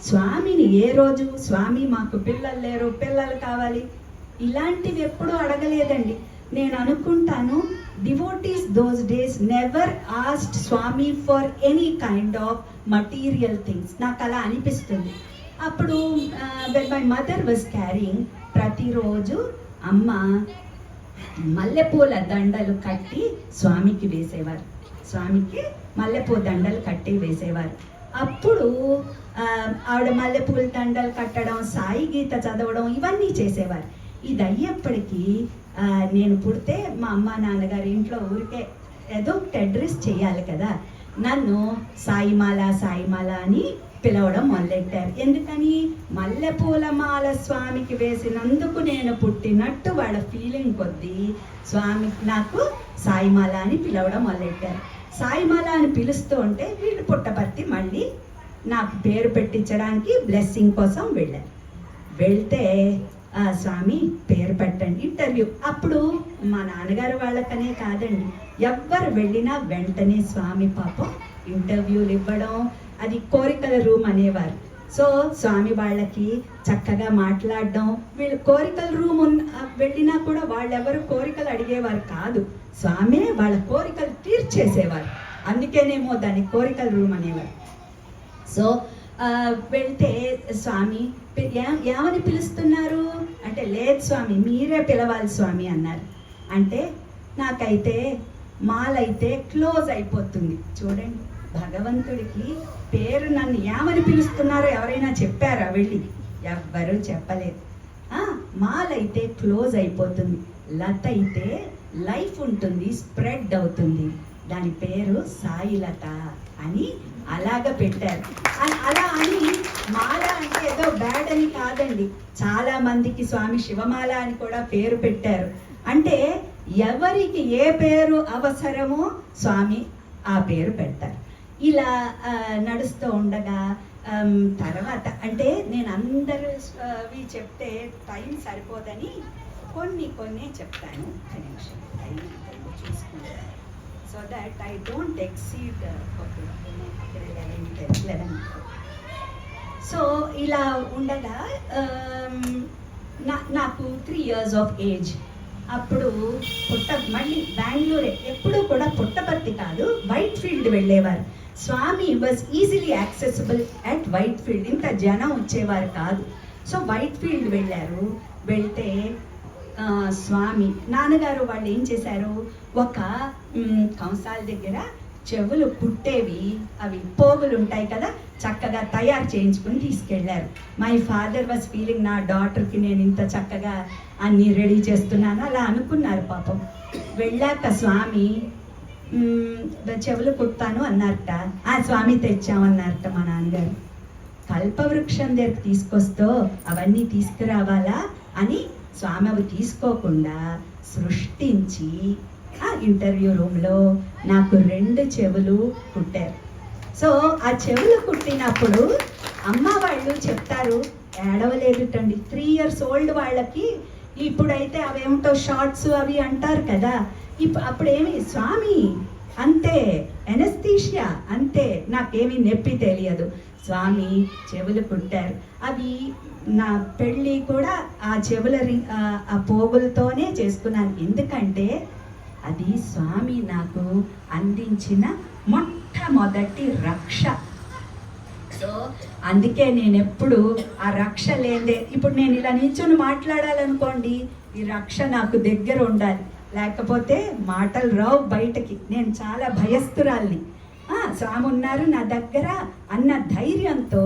స్వామిని ఏ రోజు స్వామి మాకు పిల్లలు లేరు, పిల్లలు కావాలి, ఇలాంటివి ఎప్పుడూ అడగలేదండి. నేను అనుకుంటాను devotees those days never asked Swami for any kind of material things, నాకు అలా అనిపిస్తుంది. అప్పుడు when my mother was carrying, ప్రతిరోజు అమ్మ మల్లెపూల దండలు కట్టి స్వామికి వేసేవారు, స్వామికి మల్లెపూ దండలు కట్టి వేసేవారు. అప్పుడు ఆవిడ మల్లెపూల దండలు కట్టడం, సాయి గీత చదవడం, ఇవన్నీ చేసేవారు. ఇది అయ్యేప్పటికీ నేను పుడితే మా అమ్మ నాన్నగారి ఇంట్లో ఊరికే ఏదో అడ్రస్ చేయాలి కదా, నన్ను సాయిమాల సాయిమాల అని పిలవడం మొదలెట్టారు. ఎందుకని? మల్లెపూల మాల స్వామికి వేసినందుకు నేను పుట్టినట్టు వాళ్ళ ఫీలింగ్ కొద్దీ స్వామి నాకు సాయిమాల అని పిలవడం మొదలెట్టారు. సాయిమాల అని పిలుస్తూ ఉంటే వీళ్ళు పుట్టపర్తి మళ్ళీ నాకు పేరు పెట్టించడానికి బ్లెస్సింగ్ కోసం వెళ్ళారు. వెళ్తే స్వామి పేరు పెట్టండి ఇంటర్వ్యూ. అప్పుడు మా నాన్నగారు వాళ్ళకనే కాదండి, ఎవ్వరు వెళ్ళినా వెంటనే స్వామి పాపం ఇంటర్వ్యూలు ఇవ్వడం, అది కోరికల రూమ్ అనేవారు. సో స్వామి వాళ్ళకి చక్కగా మాట్లాడడం, వీళ్ళు కోరికల రూమ్ వెళ్ళినా కూడా వాళ్ళెవరు కోరికలు అడిగేవారు కాదు, స్వామే వాళ్ళ కోరికలు తీర్చేసేవారు. అందుకేనేమో దాన్ని కోరికల రూమ్ అనేవారు. సో వెళ్తే స్వామి ఏమని పిలుస్తున్నారు అంటే, లేదు స్వామి మీరే పిలవాలి స్వామి అన్నారు. అంటే నాకైతే మాలైతే క్లోజ్ అయిపోతుంది. చూడండి, భగవంతుడికి పేరు నన్ను ఏమని పిలుస్తున్నారో ఎవరైనా చెప్పారా? వెళ్ళి ఎవ్వరూ చెప్పలేదు. మాలైతే క్లోజ్ అయిపోతుంది, లత అయితే లైఫ్ ఉంటుంది, స్ప్రెడ్ అవుతుంది, దాని పేరు సాయిలత అని అలాగ పెట్టారు. అలా అని మాల అంటే ఏదో బ్యాడ్ అని కాదండి, చాలా మందికి స్వామి శివమాల అని కూడా పేరు పెట్టారు. అంటే ఎవరికి ఏ పేరు అవసరమో స్వామి ఆ పేరు పెడతారు. ఇలా నడుస్తూ ఉండగా తర్వాత అంటే నేను అందరివి చెప్తే టైం సరిపోదని కొన్ని చెప్తాను. టైం చూసుకుంటాను, so that I don't exceed 11. So ఇలా ఉండగా నాకు 3 years of age. అప్పుడు మళ్ళీ బెంగళూరే, ఎప్పుడూ కూడా పుట్టపర్తి కాదు, వైట్ ఫీల్డ్ వెళ్ళేవారు. Swami was easily accessible at Whitefield, ఇంకా జనం వచ్చేవారు కాదు. సో వైట్ ఫీల్డ్ వెళ్ళారు. వెళ్తే స్వామి నాన్నగారు వాళ్ళు ఏం చేశారు, ఒక కంసాల దగ్గర చెవులు పుట్టేవి, అవి పోగులు ఉంటాయి కదా, చక్కగా తయారు చేయించుకుని తీసుకెళ్లారు. మై ఫాదర్ వాజ్ ఫీలింగ్, నా డాటర్కి నేను ఇంత చక్కగా అన్నీ రెడీ చేస్తున్నాను అలా అనుకున్నారు పాపం. వెళ్ళాక స్వామి చెవులు కుడతాను అన్నారట. స్వామి తెచ్చామన్నారట మా నాన్నగారు. కల్పవృక్షం దగ్గరికి తీసుకొస్తూ అవన్నీ తీసుకురావాలా అని స్వామి అవి తీసుకోకుండా సృష్టించి ఆ ఇంటర్వ్యూ రూమ్లో నాకు 2 చెవులు కుట్టారు. సో ఆ చెవులు కుట్టినప్పుడు అమ్మ వాళ్ళు చెప్తారు, ఏడవలేదుటండి 3 years old వాళ్ళకి. ఇప్పుడైతే అవేమిటో షార్ట్స్ అవి అంటారు కదా, అప్పుడేమి స్వామి అంతే, ఎనస్థీషియా అంతే, నాకేమీ నొప్పి తెలియదు. స్వామి చెవులు కుట్టారు. అవి నా పెళ్ళి కూడా ఆ చెవుల ఆ పోగులతోనే చేసుకున్నాను. ఎందుకంటే అది స్వామి నాకు అందించిన మొట్టమొదటి రక్ష. సో అందుకే నేను ఎప్పుడు ఆ రక్ష లేదే, ఇప్పుడు నేను ఇలా నిల్చొని మాట్లాడాలనుకోండి, ఈ రక్ష నాకు దగ్గర ఉండాలి, లేకపోతే మాటలు రావు బయటకి. నేను చాలా భయస్తురాల్ని. స్వామి ఉన్నారు నా దగ్గర అన్న ధైర్యంతో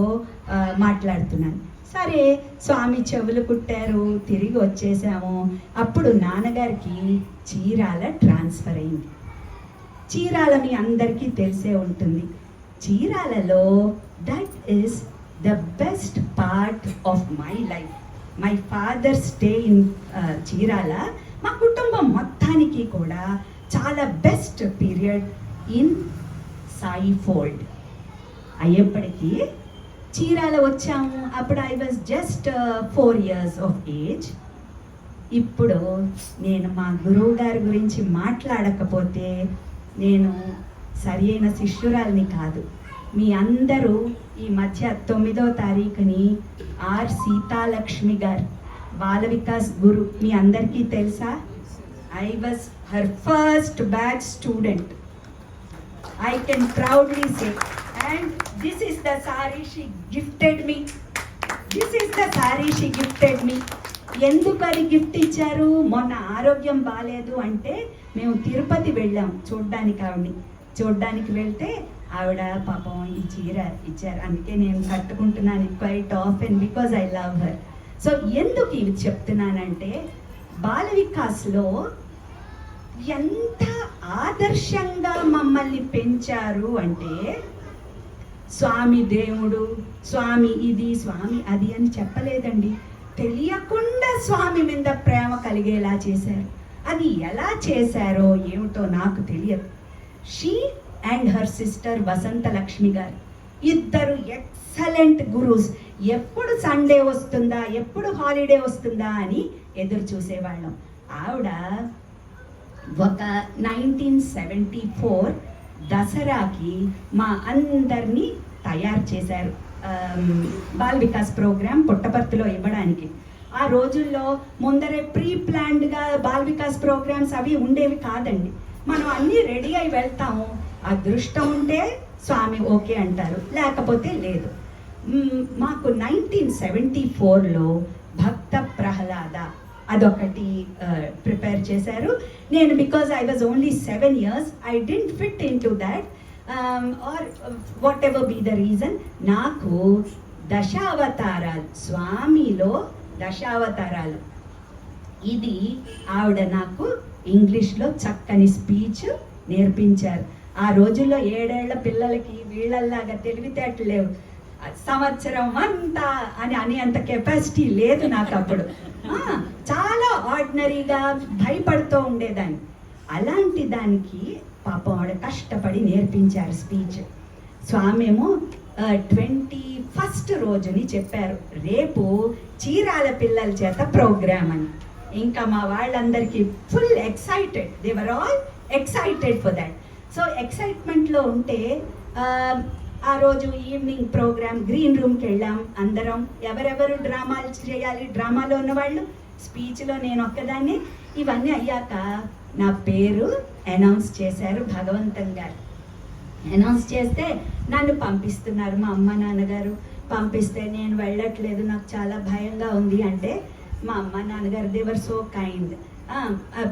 మాట్లాడుతున్నాను. సరే స్వామి చెవులు కుట్టారు, తిరిగి వచ్చేసాము. అప్పుడు నాన్నగారికి చీరాల ట్రాన్స్ఫర్ అయింది. చీరాల మీ అందరికీ తెలిసే ఉంటుంది. చీరాలలో that is the best part of my life. My father stay in Chirala. మా కుటుంబం మొత్తానికి కూడా చాలా best period in Sai fold. అయ్యేప్పటికీ చీరాల వచ్చాము. అప్పుడు I was just 4 years of age. ఇప్పుడు నేను మా గురువు గారి గురించి మాట్లాడకపోతే నేను సరి అయిన శిష్యురాల్ని కాదు. మీ అందరూ ఈ మధ్య 9వ తారీఖుని ఆర్ సీతాలక్ష్మి గారు బాల వికాస్ గురు మీ అందరికీ తెలుసా? I was her first batch student. I can proudly say, and this is the saree she gifted me. This is the saree she gifted me. ఎందుకని గిఫ్ట్ ఇచ్చారు? మొన్న ఆరోగ్యం బాగాలేదు అంటే మేము తిరుపతి వెళ్ళాం చూడ్డానికి వెళ్తే ఆవిడ పాపం ఈ చీర ఇచ్చారు. అందుకే నేను కట్టుకుంటున్నాను quite often because I love her. So ఎందుకు ఇవి చెప్తున్నానంటే, బాల వికాస్లో ఎంత ఆదర్శంగా మమ్మల్ని పెంచారు అంటే, స్వామి దేవుడు, స్వామి ఇది, స్వామి అది అని చెప్పలేదండి. తెలియకుండా స్వామి మీద ప్రేమ కలిగేలా చేశారు. అది ఎలా చేశారో ఏమిటో నాకు తెలియదు. షీ అండ్ హర్ సిస్టర్ వసంత లక్ష్మి గారు ఇద్దరు ఎక్సలెంట్ గురూస్. ఎప్పుడు సండే వస్తుందా, ఎప్పుడు హాలిడే వస్తుందా అని ఎదురు చూసేవాళ్ళం. ఆవిడ ఒక 1974 దసరాకి మా అందరినీ తయారు చేశారు బాల్ వికాస్ ప్రోగ్రామ్ పుట్టపర్తిలో ఇవ్వడానికి. ఆ రోజుల్లో ముందరే ప్రీ ప్లాన్డ్గా బాల్ వికాస్ ప్రోగ్రామ్స్ అవి ఉండేవి కాదండి. మనం అన్నీ రెడీ అయి వెళ్తాము. అదృష్టం ఉంటే స్వామి ఓకే అంటారు, లేకపోతే లేదు. మాకు 1974లో భక్త ప్రహ్లాద అదొకటి ప్రిపేర్ చేశారు. నేను because I was only 7 years, I didn't fit in to that or whatever be the reason. నాకు దశావతారాలు, స్వామిలో దశావతారాలు, ఇది ఆవిడ నాకు ఇంగ్లీష్లో చక్కని స్పీచ్ నేర్పించారు. ఆ రోజుల్లో 7 ఏళ్ల పిల్లలకి వీళ్ళల్లాగా తెలివితేటలు లేవు. సంవత్సరం అంతా అని అంత కెపాసిటీ లేదు నాకు అప్పుడు. చాలా ఆర్డినరీగా భయపడుతూ ఉండేదాన్ని. అలాంటి దానికి పాపం ఆవిడ కష్టపడి నేర్పించారు స్పీచ్. స్వామి ఏమో 21st రోజుని చెప్పారు, రేపు చీరాల పిల్లల చేత ప్రోగ్రామ్ అని. ఇంకా మా వాళ్ళందరికీ full excited, they were all excited for that. So ఎక్సైట్మెంట్లో ఉంటే ఆ రోజు ఈవినింగ్ ప్రోగ్రామ్ గ్రీన్ రూమ్కి వెళ్ళాం అందరం. ఎవరెవరు డ్రామాలు చేయాలి, డ్రామాలో ఉన్నవాళ్ళు, స్పీచ్లో నేను ఒక్కదాన్ని. ఇవన్నీ అయ్యాక నా పేరు అనౌన్స్ చేశారు భగవంతన్ గారు. అనౌన్స్ చేస్తే నన్ను పంపిస్తున్నారు మా అమ్మ నాన్నగారు. పంపిస్తే నేను వెళ్ళట్లేదు, నాకు చాలా భయంగా ఉంది అంటే మా అమ్మ నాన్నగారు దే వర్ సో కైండ్.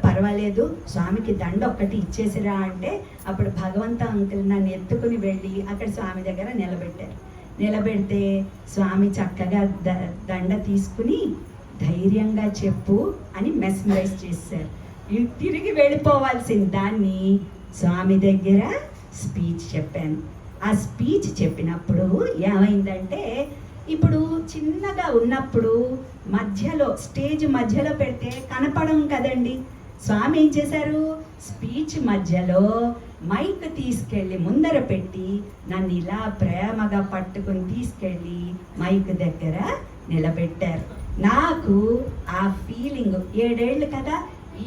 పర్వాలేదు, స్వామికి దండ ఒక్కటి ఇచ్చేసిరా అంటే అప్పుడు భగవంత అంకుల్ నన్ను ఎత్తుకుని వెళ్ళి అక్కడ స్వామి దగ్గర నిలబెట్టారు. నిలబెడితే స్వామి చక్కగా దండ తీసుకుని ధైర్యంగా చెప్పు అని మెస్మరైజ్ చేశారు. తిరిగి వెళ్ళిపోవాల్సిన దాన్ని స్వామి దగ్గర స్పీచ్ చెప్పాను. ఆ స్పీచ్ చెప్పినప్పుడు ఏమైందంటే, ఇప్పుడు చిన్నగా ఉన్నప్పుడు మధ్యలో స్టేజ్ మధ్యలో పెడితే కనపడం కదండి. స్వామి ఏం చేశారు, స్పీచ్ మధ్యలో మైక్ తీసుకెళ్ళి ముందర పెట్టి నన్ను ఇలా ప్రేమగా పట్టుకుని తీసుకెళ్ళి మైక్ దగ్గర నిలబెట్టారు. నాకు ఆ ఫీలింగ్ 7 ఏళ్ళు కదా,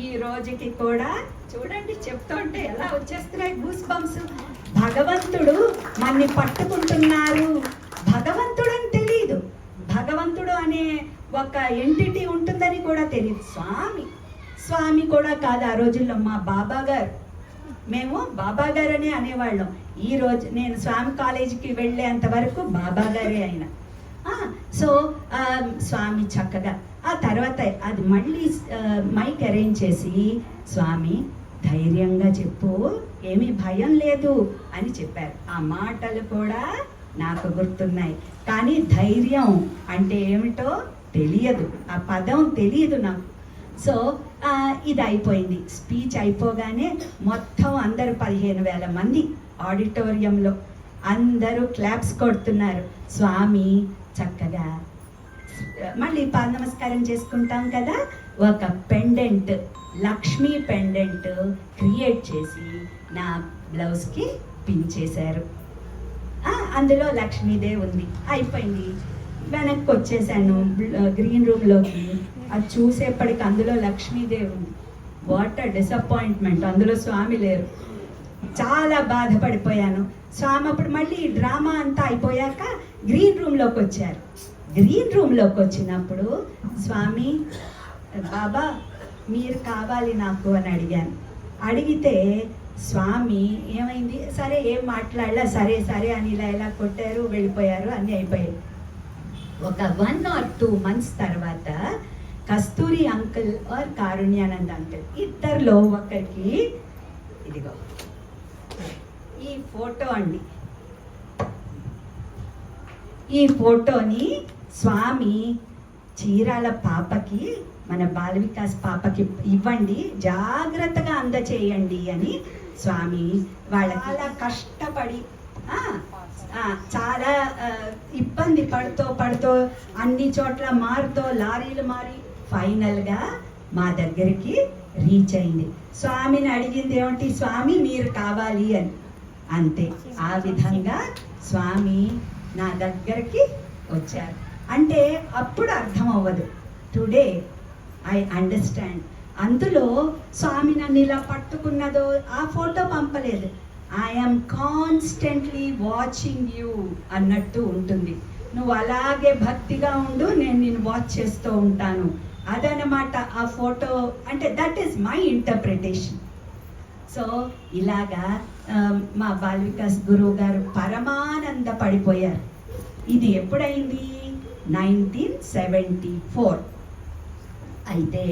ఈ రోజుకి కూడా చూడండి చెప్తుంటే ఎలా వచ్చేస్తున్నాయి గూస్ బంప్స్. భగవంతుడు మన్ని పట్టుకుంటున్నారు. భగవంతుడు అని తెలియదు, భగవంతుడు అనే ఒక ఎంటిటీ ఉంటుందని కూడా తెలియదు. స్వామి కూడా కాదు ఆ రోజుల్లో. మా బాబా గారు, మేము బాబా గారు అని అనేవాళ్ళం. ఈ రోజు నేను స్వామి కాలేజీకి వెళ్ళేంత వరకు బాబా గారే ఆయన. సో స్వామి చక్కగా ఆ తర్వాత అది మళ్ళీ మైక్ అరేంజ్ చేసి, స్వామి ధైర్యంగా చెప్పు, ఏమీ భయం లేదు అని చెప్పారు. ఆ మాటలు కూడా నాకు గుర్తున్నాయి. కానీ ధైర్యం అంటే ఏమిటో తెలియదు, ఆ పదం తెలియదు నాకు. సో ఇది అయిపోయింది. స్పీచ్ అయిపోగానే మొత్తం అందరూ 15,000 మంది ఆడిటోరియంలో అందరూ క్లాప్స్ కొడుతున్నారు. స్వామి చక్కగా మళ్ళీ పాద నమస్కారం చేసుకుంటాం కదా, ఒక పెండెంట్, లక్ష్మీ పెండెంట్ క్రియేట్ చేసి నా బ్లౌజ్కి పిన్ చేశారు. అందులో లక్ష్మీదేవి ఉంది. అయిపోయింది. వెనక్కి వచ్చేసాను గ్రీన్ రూమ్లోకి. అది చూసేప్పటికి అందులో లక్ష్మీదేవి ఉంది. వాట్ అ డిసప్పాయింట్మెంట్, అందులో స్వామి లేరు. చాలా బాధపడిపోయాను. స్వామి అప్పుడు మళ్ళీ డ్రామా అంతా అయిపోయాక గ్రీన్ రూమ్లోకి వచ్చారు. గ్రీన్ రూమ్లోకి వచ్చినప్పుడు స్వామి, బాబా మీరు కావాలి నాకు అని అడిగాను. అడిగితే స్వామి ఏమైంది, సరే ఏం మాట్లాడలా, సరే సరే అని ఇలా కొట్టారు, వెళ్ళిపోయారు, అన్నీ అయిపోయాయి. ఒక 1 or 2 months తర్వాత కస్తూరి అంకుల్ ఆర్ కారుణ్యానంద్ అంకుల్ ఇద్దరిలో ఒకరికి, ఇదిగో ఈ ఫోటో అండి, ఈ ఫోటోని స్వామి చీరాల పాపకి, మన బాల వికాస్ పాపకి ఇవ్వండి, జాగ్రత్తగా అందచేయండి అని స్వామి వాళ్ళకి చాలా కష్టపడి చాలా ఇబ్బంది పడుతూ అన్ని చోట్ల మారుతో లారీలు మారి ఫైనల్గా మా దగ్గరికి రీచ్ అయింది. స్వామిని అడిగింది ఏమిటి, స్వామి మీరు కావాలి అని. అంతే, ఆ విధంగా స్వామి నా దగ్గరికి వచ్చారు. అంటే అప్పుడు అర్థం అవ్వదు, టుడే ఐ అండర్స్టాండ్. అందులో స్వామి నన్ను ఇలా పట్టుకున్నదో ఆ ఫోటో పంపలేదు, ఐఎమ్ కాన్స్టెంట్లీ వాచింగ్ యూ అన్నట్టు ఉంటుంది. నువ్వు అలాగే భక్తిగా ఉండు, నేను నిన్ను వాచ్ చేస్తూ ఉంటాను అదనమాట ఆ ఫోటో. అంటే that is my interpretation. So ఇలాగా మా బాల వికాస్ గురువు గారు పరమానంద పడిపోయారు. ఇది ఎప్పుడైంది, 1974. అయితే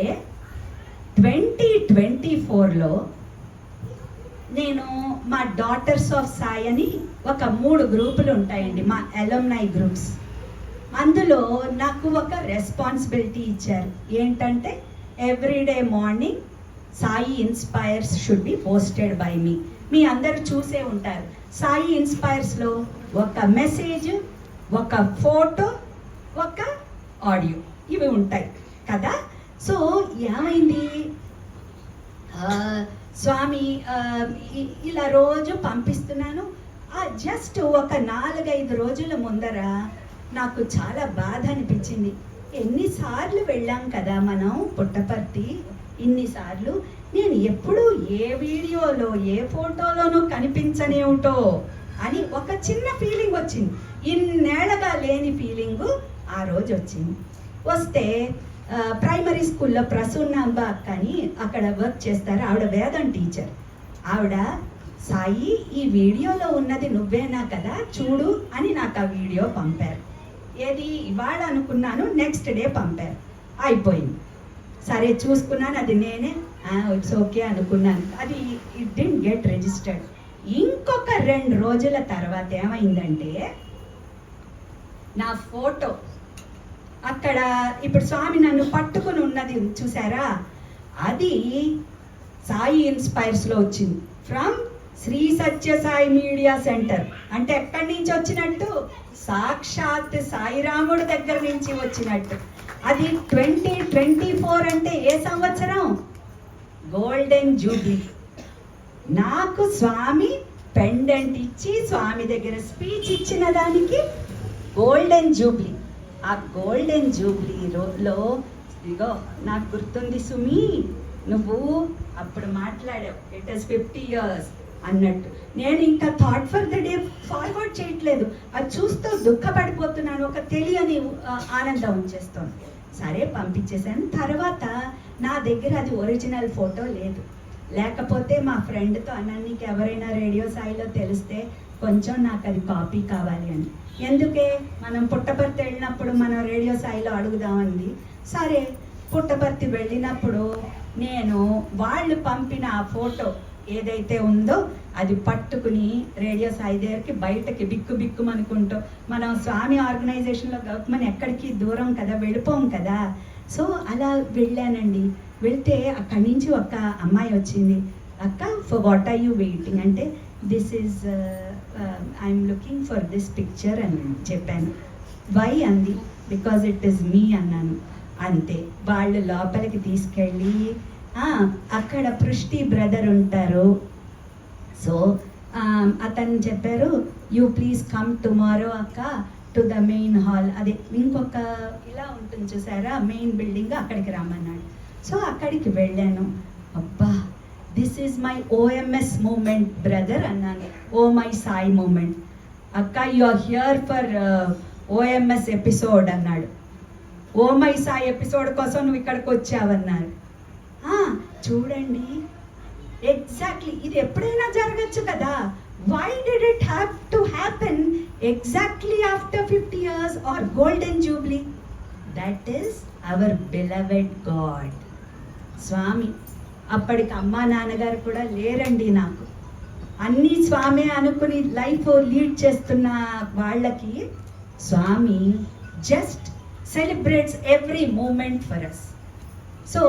2024లో నేను మా డాటర్స్ ఆఫ్ సాయి అని ఒక 3 గ్రూపులు ఉంటాయండి, మా అలుమ్నై గ్రూప్స్. అందులో నాకు ఒక రెస్పాన్సిబిలిటీ ఇచ్చారు. ఏంటంటే everyday morning Sai inspires should be posted by me. మీ అందరూ చూసే ఉంటారు, సాయి ఇన్స్పైర్స్లో ఒక మెసేజ్, ఒక ఫోటో, ఒక ఆడియో, ఇవి ఉంటాయి కదా. సో ఏమైంది, స్వామి ఇలా రోజు పంపిస్తున్నాను. జస్ట్ ఒక 4-5 రోజుల ముందర నాకు చాలా బాధ అనిపించింది. ఎన్నిసార్లు వెళ్ళాం కదా మనం పుట్టపర్తి, ఇన్నిసార్లు నేను ఎప్పుడు ఏ వీడియోలో ఏ ఫోటోలోనూ కనిపించనేమిటో అని ఒక చిన్న ఫీలింగ్ వచ్చింది. ఇన్నేళ్ళగా లేని ఫీలింగు ఆ రోజు వచ్చింది. వస్తే ప్రైమరీ స్కూల్లో ప్రసూన్నాంబ అక్క అని అక్కడ వర్క్ చేస్తారు, ఆవిడ వేదం టీచర్. ఆవిడ, సాయి ఈ వీడియోలో ఉన్నది నువ్వేనా కదా చూడు అని నాకు ఆ వీడియో పంపారు. ఏది ఇవాళ అనుకున్నాను, నెక్స్ట్ డే పంపారు. అయిపోయింది. సరే చూసుకున్నాను, అది నేనే, ఇట్స్ ఓకే అనుకున్నాను. అది ఇట్ డిడ్ంట్ గెట్ రిజిస్టర్డ్. ఇంకొక 2 రోజుల తర్వాత ఏమైందంటే నా ఫోటో అక్కడ, ఇప్పుడు స్వామి నన్ను పట్టుకుని ఉన్నది చూసారా, అది సాయి ఇన్స్పైర్స్లో వచ్చింది. From Shri Satya Sai media centre. అంటే ఎక్కడి నుంచి వచ్చినట్టు, సాక్షాత్ సాయిరాముడు దగ్గర నుంచి వచ్చినట్టు. అది 2024 అంటే ఏ సంవత్సరం, గోల్డెన్ జూబ్లీ. నాకు స్వామి పెండెంట్ ఇచ్చి స్వామి దగ్గర స్పీచ్ ఇచ్చిన దానికి గోల్డెన్ జూబ్లీ. ఆ గోల్డెన్ జూబ్లీలో ఇదిగో నాకు గుర్తుంది సుమి, నువ్వు అప్పుడు మాట్లాడావు ఇట్ ఇస్ 50 years అన్నట్టు. నేను ఇంకా thought for the day forward చేయట్లేదు, అది చూస్తూ దుఃఖపడిపోతున్నాను, ఒక తెలియని ఆనందం వచ్చేస్తుంది. సరే పంపించేశాను. తర్వాత నా దగ్గర అది ఒరిజినల్ ఫోటో లేదు. లేకపోతే మా ఫ్రెండ్తో అన్నాను, నీకు ఎవరైనా రేడియో సాయిలో తెలిస్తే కొంచెం నాకు అది కాపీ కావాలి అని. ఎందుకే, మనం పుట్టపర్తి వెళ్ళినప్పుడు మనం రేడియో సాయిలో అడుగుదామంది. సరే పుట్టపర్తి వెళ్ళినప్పుడు నేను వాళ్ళు పంపిన ఆ ఫోటో ఏదైతే ఉందో అది పట్టుకుని రేడియో సాయి దగ్గరికి బయటకి బిక్కుమనుకుంటూ, మనం స్వామి ఆర్గనైజేషన్లో గవర్నమెంట్ ఎక్కడికి దూరం కదా, వెళ్ళిపోం కదా. సో అలా వెళ్ళానండి. వెళ్తే అక్కడి నుంచి ఒక అమ్మాయి వచ్చింది, అక్క for what are you waiting అంటే, this is I'm looking for this picture అని చెప్పాను. వై అంది, బికాజ్ ఇట్ ఈస్ మీ అన్నాను. అంతే, వాళ్ళు లోపలికి తీసుకెళ్ళి అక్కడ పృష్టి బ్రదర్ ఉంటారు. సో అతను చెప్పారు, యూ ప్లీజ్ కమ్ టుమారో అక్క టు ద మెయిన్ హాల్, అదే ఇంకొక ఇలా ఉంటుంది చూసారా మెయిన్ బిల్డింగ్, అక్కడికి రమ్మన్నాడు. సో అక్కడికి వెళ్ళాను. అబ్బా, this is my OMS moment brother అన్నాను, ఓ మై సాయి మూమెంట్. అక్క you are here for OMS episode అన్నాడు. ఓ మై సాయి ఎపిసోడ్ కోసం నువ్వు ఇక్కడికి వచ్చావన్నారు. చూడండి, ఎగ్జాక్ట్లీ ఇది ఎప్పుడైనా జరగచ్చు కదా. Why did it have to happen exactly after 50 years or golden jubilee? That is our beloved god Swami. అప్పటికి అమ్మా నాన్నగారు కూడా లేరండి నాకు. అన్నీ స్వామి అనుకుని లైఫ్ లీడ్ చేస్తున్న వాళ్ళకి Swami just celebrates every moment for us. So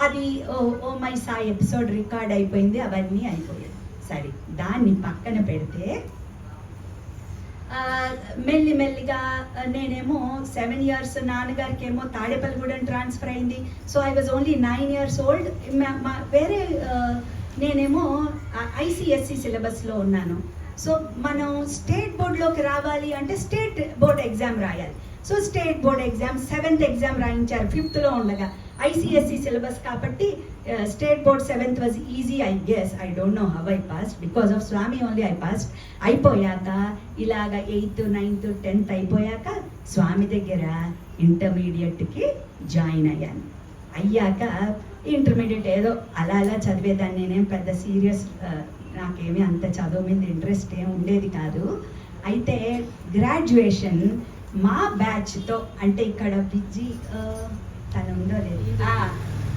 అది oh my Sai episode record అయిపోయింది, అవన్నీ అయిపోయాయి. సరే, దాన్ని పక్కన పెడితే మెల్లిమెల్లిగా నేనేమో 7 years, నాన్నగారికి ఏమో తాడేపల్లిగూడెం ట్రాన్స్ఫర్ అయింది. So I was only 9 years old. వేరే నేనేమో ఐసిఎస్సి సిలబస్లో ఉన్నాను. సో మనం స్టేట్ బోర్డులోకి రావాలి అంటే స్టేట్ బోర్డ్ ఎగ్జామ్ రాయాలి. So state board exam 7th exam రాయించారు 5th ఉండగా. ఐసిఎస్సి సిలబస్ కాబట్టి state board 7th was easy, I guess. I don't know how I passed, because of Swami only I passed. అయిపోయాక ఇలాగ 8th 9th 10th అయిపోయాక స్వామి దగ్గర ఇంటర్మీడియట్కి join అయ్యాను. అయ్యాక intermediate ఏదో అలా అలా చదివేదాన్ని, నేనేం పెద్ద సీరియస్, నాకేమీ అంత చదువు మీద ఇంట్రెస్ట్ ఏం ఉండేది కాదు. అయితే గ్రాడ్యుయేషన్ మా బ్యాచ్తో, అంటే ఇక్కడ విజ్జి తను ఉందో లేదు,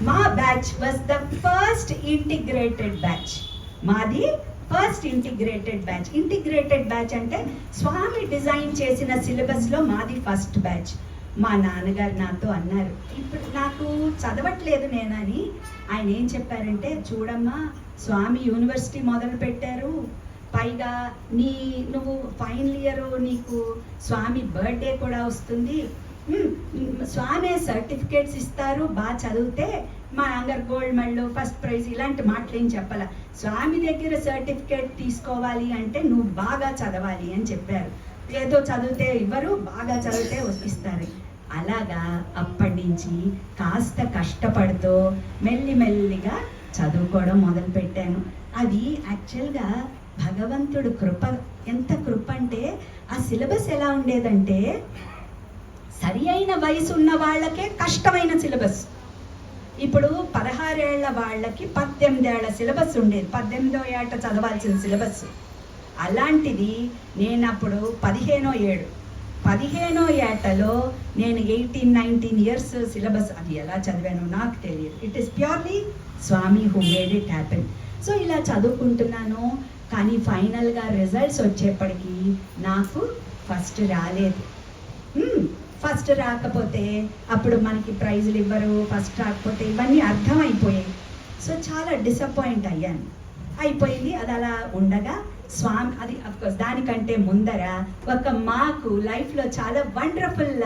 మా batch was the first integrated batch. మాది first integrated batch. Integrated batch అంటే స్వామి డిజైన్ చేసిన సిలబస్లో మాది ఫస్ట్ బ్యాచ్. మా నాన్నగారు నాతో అన్నారు, ఇప్పుడు నాకు చదవట్లేదు నేనని. ఆయన ఏం చెప్పారంటే, చూడమ్మా స్వామి యూనివర్సిటీ మొదలు పెట్టారు, పైగా నువ్వు ఫైనల్ ఇయర్, నీకు స్వామి బర్త్డే కూడా వస్తుంది, స్వామి సర్టిఫికేట్స్ ఇస్తారు, బాగా చదివితే. మా నాన్నగారు గోల్డ్ మెడల్, ఫస్ట్ ప్రైజ్ ఇలాంటి మాటలు ఏం చెప్పాల. స్వామి దగ్గర సర్టిఫికేట్ తీసుకోవాలి అంటే నువ్వు బాగా చదవాలి అని చెప్పారు. ఏదో చదివితే ఇవ్వరు, బాగా చదివితే ఇస్తారు. అలాగా అప్పటి నుంచి కాస్త కష్టపడుతూ మెల్లిమెల్లిగా చదువుకోవడం మొదలుపెట్టాను. అది యాక్చువల్గా భగవంతుడు కృప. ఎంత కృప అంటే, ఆ సిలబస్ ఎలా ఉండేదంటే, సరి అయిన వయసు ఉన్న వాళ్ళకే కష్టమైన సిలబస్. ఇప్పుడు 16 ఏళ్ల వాళ్ళకి 18 ఏళ్ల సిలబస్ ఉండేది, 18వ ఏట చదవాల్సిన సిలబస్. అలాంటిది నేను అప్పుడు 15వ ఏటలో నేను 18-19 years సిలబస్. అది ఎలా చదివానో నాకు తెలియదు. It is purely Swami who made it happen. So ఇలా చదువుకుంటున్నాను. కానీ ఫైనల్గా రిజల్ట్స్ వచ్చేప్పటికీ నాకు ఫస్ట్ రాలేదు. ఫస్ట్ రాకపోతే అప్పుడు మనకి ప్రైజులు ఇవ్వరు, ఫస్ట్ రాకపోతే ఇవన్నీ అర్థమైపోయాయి. సో చాలా డిసప్పాయింట్ అయ్యాను. అయిపోయింది. అది అలా ఉండగా స్వామి అది అఫ్కోర్స్ దానికంటే ముందర మాకు లైఫ్లో చాలా వండర్ఫుల్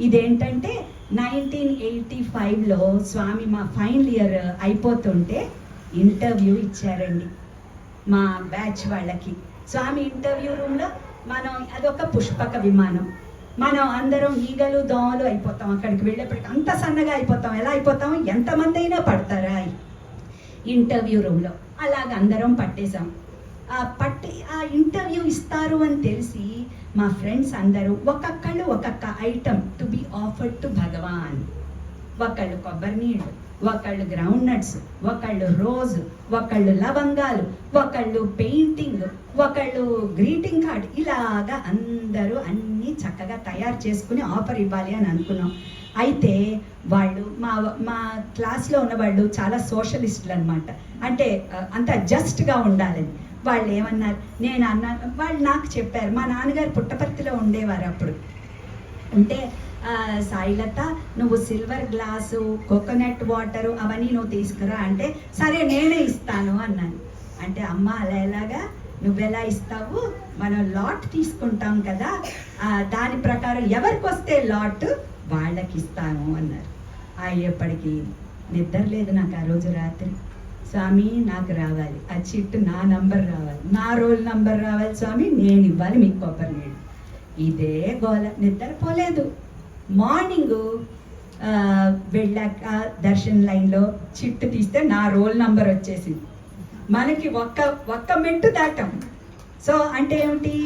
ఇదేంటంటే 1985లో స్వామి మా ఫైనల్ ఇయర్ అయిపోతుంటే ఇంటర్వ్యూ ఇచ్చారండి మా బ్యాచ్ వాళ్ళకి. స్వామి ఇంటర్వ్యూ రూమ్లో మనం అదొక పుష్పక విమానం, మనం అందరం ఈగలు దోమలు అయిపోతాం. అక్కడికి వెళ్ళేప్పటికి అంత సన్నగా అయిపోతాం. ఎలా అయిపోతాం? ఎంతమంది అయినా పడతారా ఇంటర్వ్యూ రూమ్లో. అలాగ అందరం పట్టేశాం. ఆ ఇంటర్వ్యూ ఇస్తారు అని తెలిసి మా ఫ్రెండ్స్ అందరూ ఒక్కొక్క item to be offered to Bhagavan. ఒకళ్ళు కొబ్బరి నీళ్ళు, ఒకళ్ళు గ్రౌండ్ నట్స్, ఒకళ్ళు రోజ్, ఒకళ్ళు లవంగాలు, ఒకళ్ళు పెయింటింగ్, ఒకళ్ళు గ్రీటింగ్ కార్డ్. ఇలాగా అందరూ అన్నీ చక్కగా తయారు చేసుకుని ఆఫర్ ఇవ్వాలి అని అనుకున్నాం. అయితే వాళ్ళు మా క్లాస్లో ఉన్న వాళ్ళు చాలా సోషలిస్టులు అనమాట. అంటే అంత జస్ట్గా ఉండాలని వాళ్ళు ఏమన్నారు, నేను అన్నాను, వాళ్ళు నాకు చెప్పారు. మా నాన్నగారు పుట్టపర్తిలో ఉండేవారు అప్పుడు. ఉంటే సాయిలత నువ్వు సిల్వర్ గ్లాసు, కోకోనట్ వాటరు అవన్నీ నువ్వు తీసుకురా అంటే సరే నేనే ఇస్తాను అన్నాను. అంటే అమ్మ అలా ఎలాగా, నువ్వెలా ఇస్తావు, మనం లాట్ తీసుకుంటాం కదా, దాని ప్రకారం ఎవరికి వస్తే లాట్ వాళ్ళకి ఇస్తాను అన్నారు. అయ్యేప్పటికీ నిద్ర లేదు నాకు ఆ రోజు రాత్రి. స్వామి నాకు రావాలి, ఆ చిట్టు నా నంబర్ రావాలి, నా రోల్ నంబర్ రావాలి స్వామి, నేను ఇవ్వాలి మీకు కొబ్బరి నీళ్ళు. ఇదే గోల, నిద్రపోలేదు. మార్నింగు వెళ్ళాక దర్శన్ లైన్లో చిట్టు తీస్తే నా రోల్ నంబర్ వచ్చేసింది. మనకి ఒక్క మెట్టు దాటాం. సో అంటే ఏమిటి,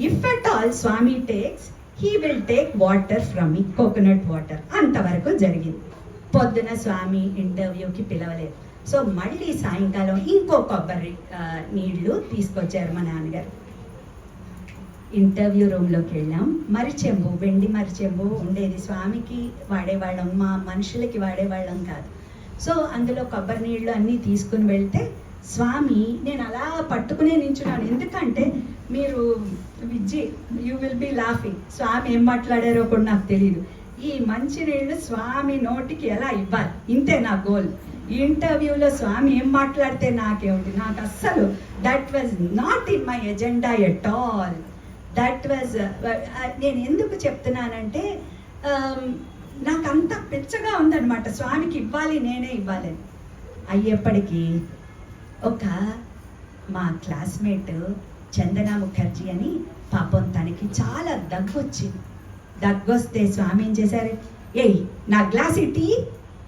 if at all Swami takes, he will take water from me, coconut water. అంతవరకు జరిగింది. పొద్దున స్వామి ఇంటర్వ్యూకి పిలవలేదు. సో మళ్ళీ సాయంకాలం ఇంకో కొబ్బరి నీళ్లు తీసుకొచ్చారు మా నాన్నగారు. ఇంటర్వ్యూ రూమ్లోకి వెళ్ళాం. మరిచెంబు, వెండి మరిచెంబు ఉండేది. స్వామికి వాడేవాళ్ళం, మా మనుషులకి వాడేవాళ్ళం కాదు. సో అందులో కొబ్బరి నీళ్ళు అన్నీ తీసుకుని వెళ్తే స్వామి, నేను అలా పట్టుకునే నించున్నాను. ఎందుకంటే మీరు యూ విల్ బి లాఫింగ్, స్వామి ఏం మాట్లాడారో కూడా నాకు తెలియదు. ఈ మంచినీళ్ళు స్వామి నోటికి ఎలా ఇవ్వాలి, ఇంతే నా గోల్. ఇంటర్వ్యూలో స్వామి ఏం మాట్లాడితే నాకేమిటి, నాకు అస్సలు that was not in my agenda at all. That was నేను ఎందుకు చెప్తున్నానంటే నాకు అంత పిచ్చగా ఉందన్నమాట, స్వామికి ఇవ్వాలి, నేనే ఇవ్వాలని. అయ్యేప్పటికీ మా క్లాస్మేట్ చందనా ముఖర్జీ అని, పాపం తనకి చాలా దగ్గొచ్చింది. దగ్గొస్తే స్వామి ఏం చేశారు, ఏయ్ నా గ్లాస్ ఇటీ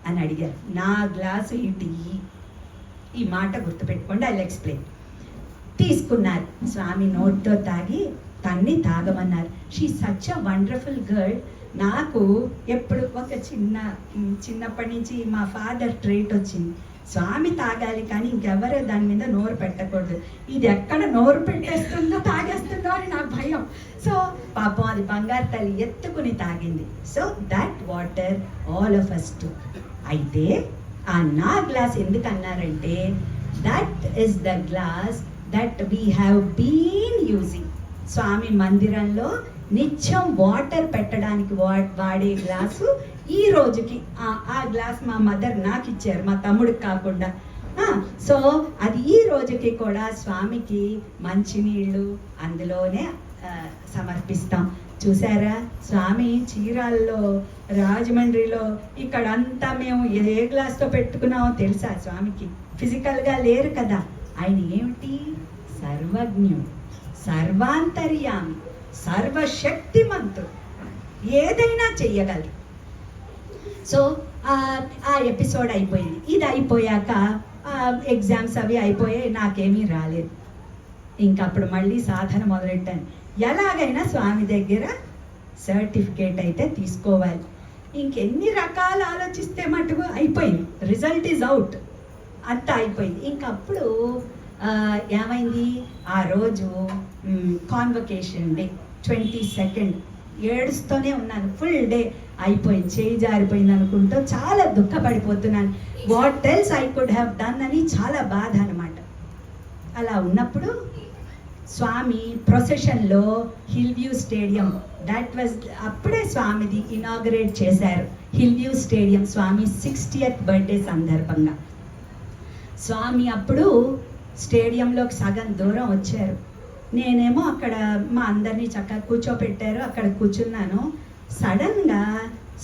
అని అడిగారు. నా గ్లాసు ఇటీ, ఈ మాట గుర్తుపెట్టుకోండి, ఐ విల్ ఎక్స్ప్లెయిన్. తీసుకున్నారు. స్వామి నోట్తో తాగి తన్ని తాగమన్నారు. She such a wonderful girl. నాకు ఎప్పుడు చిన్నప్పటి నుంచి మా ఫాదర్ ట్రేట్ వచ్చింది, స్వామి తాగాలి కానీ ఇంకెవరు దాని మీద నోరు పెట్టకూడదు. ఇది ఎక్కడ నోరు పెట్టేస్తుందో తాగేస్తుందో అని నాకు భయం. సో పాపం అది బంగారు తల్లి ఎత్తుకుని తాగింది. So that water all of us took. అయితే నా గ్లాస్ ఎందుకు అన్నారంటే, that is the glass that we have been using. Swami మందిరంలో నిత్యం వాటర్ పెట్టడానికి వాడే గ్లాసు ఈ రోజుకి ఆ గ్లాస్ మా మదర్ నాకు ఇచ్చారు, మా తమ్ముడికి కాకుండా. సో అది ఈ రోజుకి కూడా స్వామికి మంచినీళ్ళు అందులోనే సమర్పిస్తాం. చూసారా, స్వామి చీరాల్లో, రాజమండ్రిలో, ఇక్కడంతా మేము ఏ గ్లాస్తో పెట్టుకున్నామో తెలుసా స్వామికి? ఫిజికల్గా లేరు కదా. ఆయన ఏమిటి, సర్వజ్ఞుడు, సర్వాంతర్యామి, సర్వశక్తిమంతుడు, ఏదైనా చెయ్యగలరు. సో ఆ ఎపిసోడ్ అయిపోయింది. ఇది అయిపోయాక ఎగ్జామ్స్ అవి అయిపోయాయి, నాకేమీ రాలేదు. ఇంకప్పుడు మళ్ళీ సాధన మొదలెట్టాను. ఎలాగైనా స్వామి దగ్గర సర్టిఫికేట్ అయితే తీసుకోవాలి. ఇంకెన్ని రకాలు ఆలోచిస్తే మటుకు అయిపోయింది, రిజల్ట్ ఈజ్ అవుట్, అంతా అయిపోయింది. ఇంకప్పుడు ఏమైంది, ఆ రోజు కాన్వకేషన్ డే 22nd, ఏడుస్తూనే ఉన్నాను. ఫుల్ డే అయిపోయింది, చేయి జారిపోయింది అనుకుంటూ చాలా దుఃఖపడిపోతున్నాను. What else I could have done అని చాలా బాధ అనమాట. అలా ఉన్నప్పుడు స్వామి ప్రొసెషన్లో Hill View Stadium, that was అప్పుడే స్వామిది ఇనాగరేట్ చేశారు. Hill View Stadium Swami 60th birthday సందర్భంగా. స్వామి అప్పుడు స్టేడియంలోకి సగం దూరం వచ్చారు. నేనేమో అక్కడ మా అందరినీ చక్కగా కూర్చోపెట్టారు, అక్కడ కూర్చున్నాను. సడన్గా